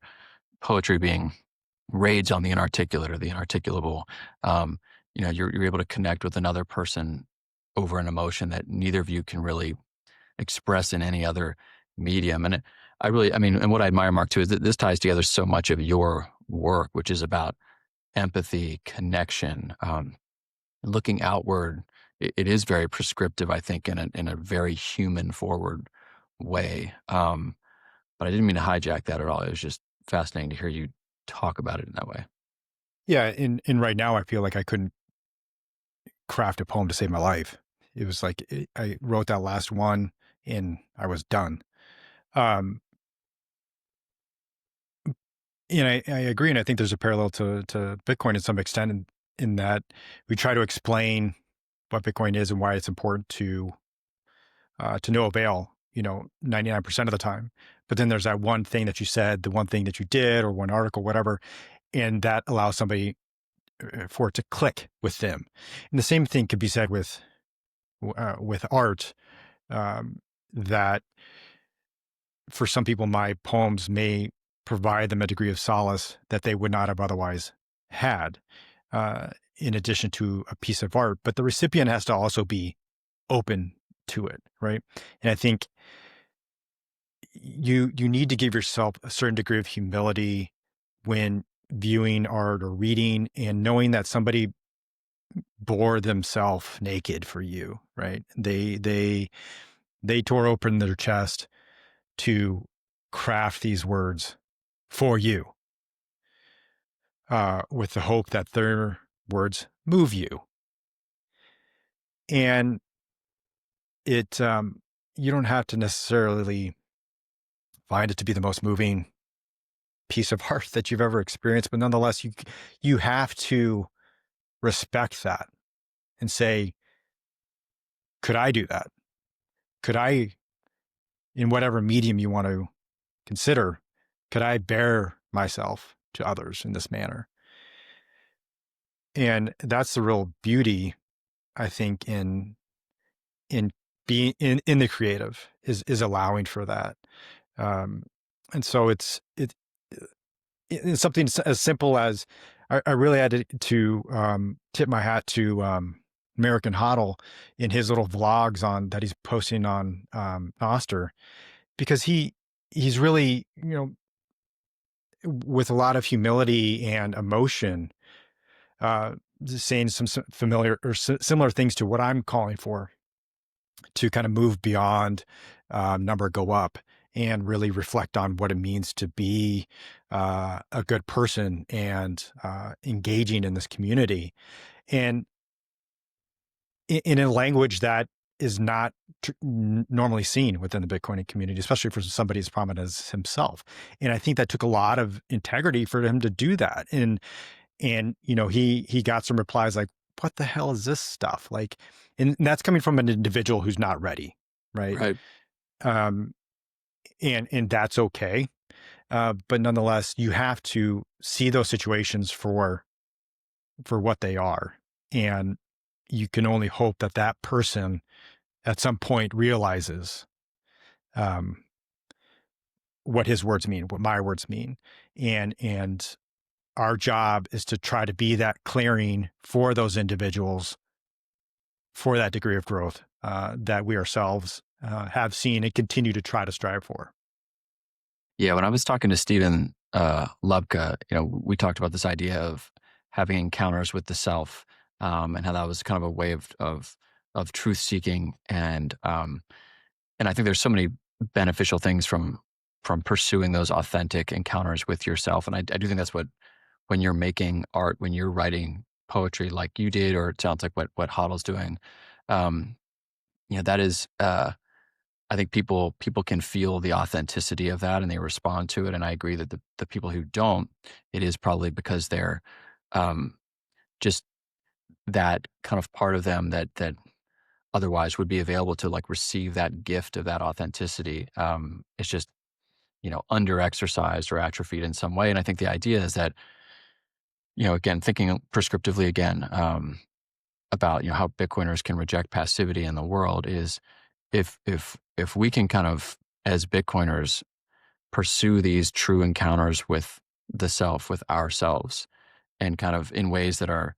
[SPEAKER 1] poetry being raids on the inarticulate or the inarticulable. Um, you're able to connect with another person over an emotion that neither of you can really express in any other medium. And and what I admire, Mark, too, is that this ties together so much of your work, which is about empathy, connection, looking outward. It is very prescriptive, I think, in a very human forward way. But I didn't mean to hijack that at all. It was just fascinating to hear you talk about it in that way.
[SPEAKER 2] Yeah, in right now, I feel like I couldn't craft a poem to save my life. It was like I wrote that last one and I was done. Um, and I agree, and I think there's a parallel to Bitcoin to some extent in that we try to explain what Bitcoin is and why it's important to no avail. 99% of the time. but then there's that one thing that you said, the one thing that you did, or one article, whatever, and that allows somebody for it to click with them. And the same thing could be said with art. That for some people, my poems may provide them a degree of solace that they would not have otherwise had, uh, in addition to a piece of art. But the recipient has to also be open to it, right? And I think you need to give yourself a certain degree of humility when viewing art or reading, and knowing that somebody bore themselves naked for you, right? They tore open their chest to craft these words for you, with the hope that their words move you. And it, you don't have to necessarily find it to be the most moving piece of art that you've ever experienced, but nonetheless, you have to respect that and say, could I do that? Could I, in whatever medium you want to consider, could I bear myself to others in this manner? And that's the real beauty, I think, in being in the creative, is allowing for that. Um, and so it's something as simple as I really had to tip my hat to American Hoddle in his little vlogs on that he's posting on Noster, because he's really, with a lot of humility and emotion, uh, saying some familiar or similar things to what I'm calling for, to kind of move beyond number go up, and really reflect on what it means to be a good person, and engaging in this community, and in a language that is not normally seen within the Bitcoin community, especially for somebody as prominent as himself. And I think that took a lot of integrity for him to do that. And he got some replies like, what the hell is this stuff like? And that's coming from an individual who's not ready, right?
[SPEAKER 1] Right.
[SPEAKER 2] um and that's okay. But nonetheless, you have to see those situations for what they are, and you can only hope that that person at some point realizes um what his words mean, what my words mean. And our job is to try to be that clearing for those individuals, for that degree of growth that we ourselves have seen and continue to try to strive for.
[SPEAKER 1] Yeah, when I was talking to Stephen Lubka, we talked about this idea of having encounters with the self, and how that was kind of a way of truth seeking, and I think there's so many beneficial things from pursuing those authentic encounters with yourself, and I do think that's what, when you're making art, when you're writing poetry like you did, or it sounds like what Hoddle's doing, um, that is. I think people can feel the authenticity of that and they respond to it. And I agree that the people who don't, it is probably because they're um, just that kind of part of them that otherwise would be available to like receive that gift of that authenticity. It's just under exercised or atrophied in some way. And I think the idea is that again, thinking prescriptively again, about how Bitcoiners can reject passivity in the world is if we can kind of, as Bitcoiners, pursue these true encounters with the self, with ourselves, and kind of in ways that are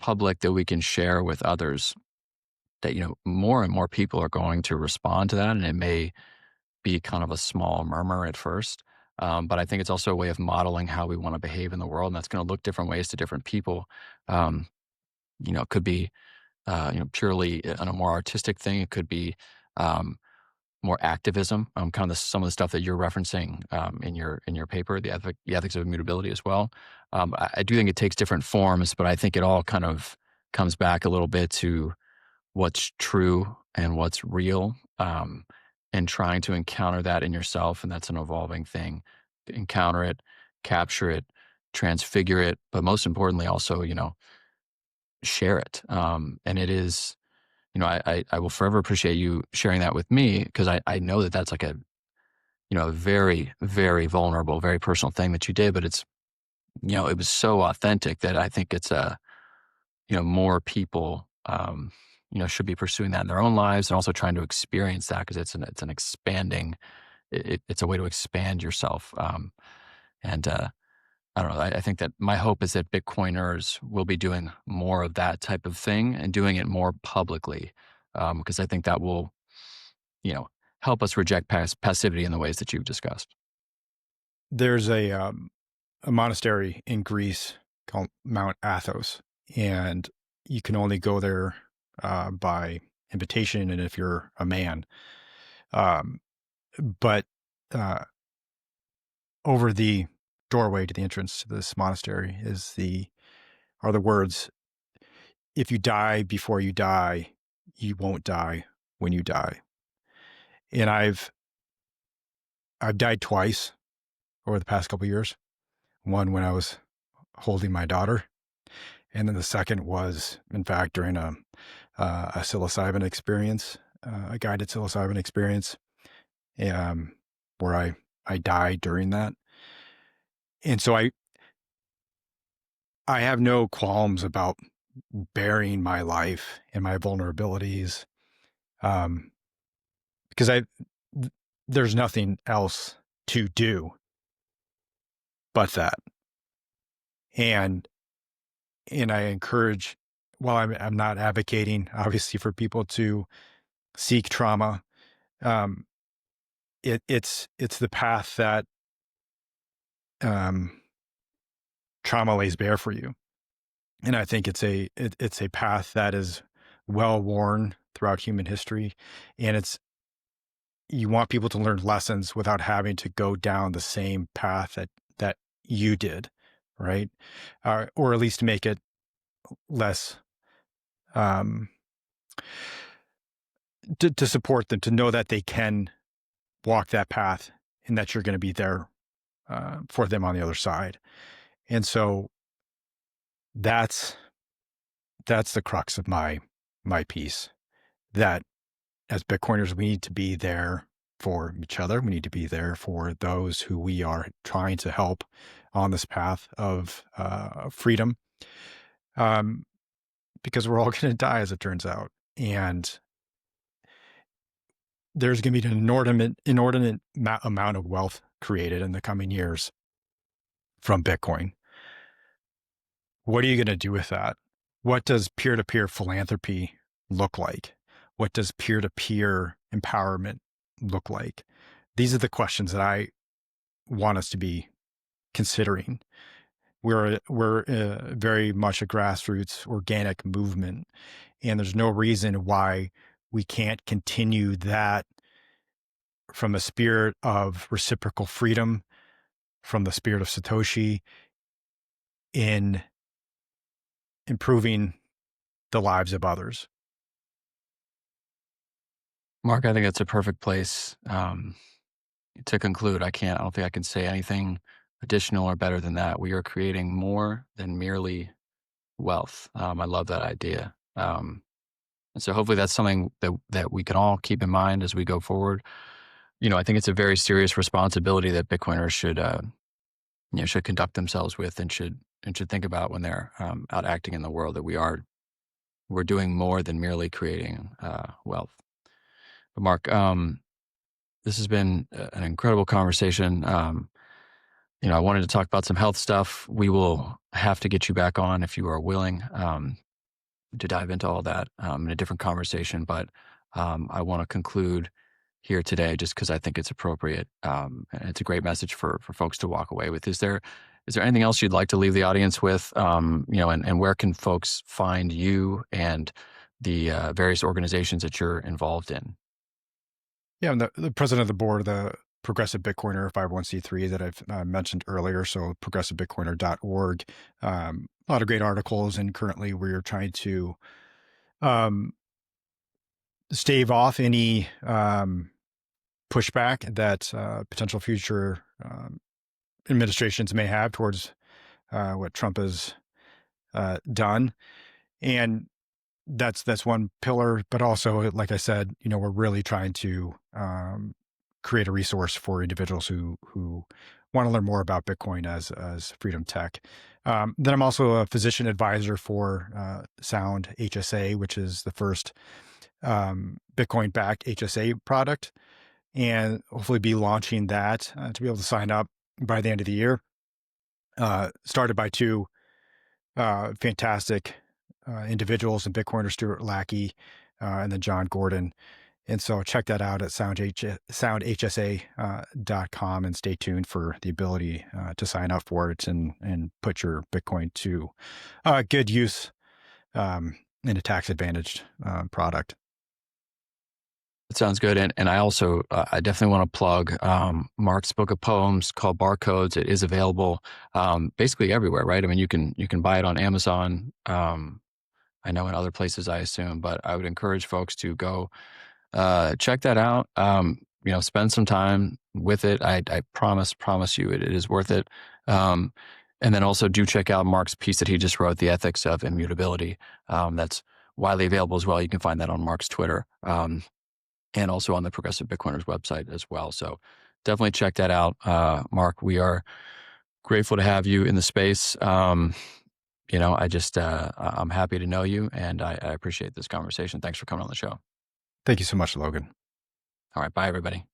[SPEAKER 1] public, that we can share with others, that more and more people are going to respond to that, and it may be kind of a small murmur at first, but I think it's also a way of modeling how we want to behave in the world, and that's going to look different ways to different people. um, it could be purely on a more artistic thing. It could be um, more activism, kind of some of the stuff that you're referencing in your paper, the ethics of immutability as well. I do think it takes different forms, but I think it all kind of comes back a little bit to what's true and what's real, and trying to encounter that in yourself, and that's an evolving thing. Encounter it, capture it, transfigure it, but most importantly, also share it. And it is, I will forever appreciate you sharing that with me, because I know that that's like a very, very vulnerable, very personal thing that you did, but it was so authentic that I think it's more people, should be pursuing that in their own lives and also trying to experience that because it's an expanding, it's a way to expand yourself. And I don't know. I think that my hope is that Bitcoiners will be doing more of that type of thing and doing it more publicly, because I think that will, you know, help us reject passivity in the ways that you've discussed.
[SPEAKER 2] There's a monastery in Greece called Mount Athos, and you can only go there by invitation, and if you're a man. Um, but uh, over the doorway to the entrance to this monastery are the words, "If you die before you die, you won't die when you die." And I've died twice over the past couple of years. One when I was holding my daughter, and then the second was, in fact, during a psilocybin experience, a guided psilocybin experience, um, where I died during that. And so I have no qualms about bearing my life and my vulnerabilities, um, because there's nothing else to do but that. And I encourage, while I'm not advocating, obviously, for people to seek trauma, um, it's the path that um, trauma lays bare for you. And I think it's a path that is well worn throughout human history, and you want people to learn lessons without having to go down the same path that you did, right? Or at least make it less, um, to support them, to know that they can walk that path and that you're going to be there for them on the other side. And so that's the crux of my piece. That as Bitcoiners, we need to be there for each other. We need to be there for those who we are trying to help on this path of freedom, um, because we're all going to die, as it turns out, and there's going to be an inordinate amount of wealth created in the coming years from Bitcoin. What are you going to do with that? What does peer-to-peer philanthropy look like? What does peer-to-peer empowerment look like? These are the questions that I want us to be considering. We're very much a grassroots organic movement, and there's no reason why we can't continue that from a spirit of reciprocal freedom, from the spirit of Satoshi, in improving the lives of others.
[SPEAKER 1] Mark, I think that's a perfect place to conclude. I don't think I can say anything additional or better than that. We are creating more than merely wealth. I love that idea. And so hopefully that's something that we can all keep in mind as we go forward. I think it's a very serious responsibility that Bitcoiners should conduct themselves with and should think about when they're out acting in the world, that we're doing more than merely creating wealth. But Mark, this has been an incredible conversation. I wanted to talk about some health stuff. We will have to get you back on if you are willing, to dive into all that in a different conversation. But I want to conclude here today just because I think it's appropriate. And it's a great message for folks to walk away with. Is there anything else you'd like to leave the audience with? And where can folks find you and the various organizations that you're involved in?
[SPEAKER 2] Yeah, I'm the president of the board of the Progressive Bitcoiner 501c3 that I've mentioned earlier. So progressivebitcoiner.org. A lot of great articles, and currently we're trying to um, stave off any pushback that potential future administrations may have towards what Trump has done. And that's one pillar. But also, like I said, we're really trying to create a resource for individuals who want to learn more about Bitcoin as freedom tech. Then I'm also a physician advisor for Sound HSA, which is the first Bitcoin-backed HSA product, and hopefully be launching that to be able to sign up by the end of the year. Started by two fantastic individuals and Bitcoiner, Stuart Lackey and then John Gordon. And so check that out at soundhsa.com and stay tuned for the ability to sign up for it and put your Bitcoin to good use in a tax advantaged product.
[SPEAKER 1] It sounds good. And I also, I definitely want to plug Mark's book of poems called Barcodes. It is available basically everywhere, right? I mean, you can buy it on Amazon. I know in other places, I assume, but I would encourage folks to go check that out. Spend some time with it. I promise you, it is worth it. And then also do check out Mark's piece that he just wrote, The Ethics of Immutability. That's widely available as well. You can find that on Mark's Twitter. And also on the Progressive Bitcoiners website as well. So definitely check that out. Mark, we are grateful to have you in the space. I'm happy to know you, and I appreciate this conversation. Thanks for coming on the show.
[SPEAKER 2] Thank you so much, Logan.
[SPEAKER 1] All right. Bye, everybody.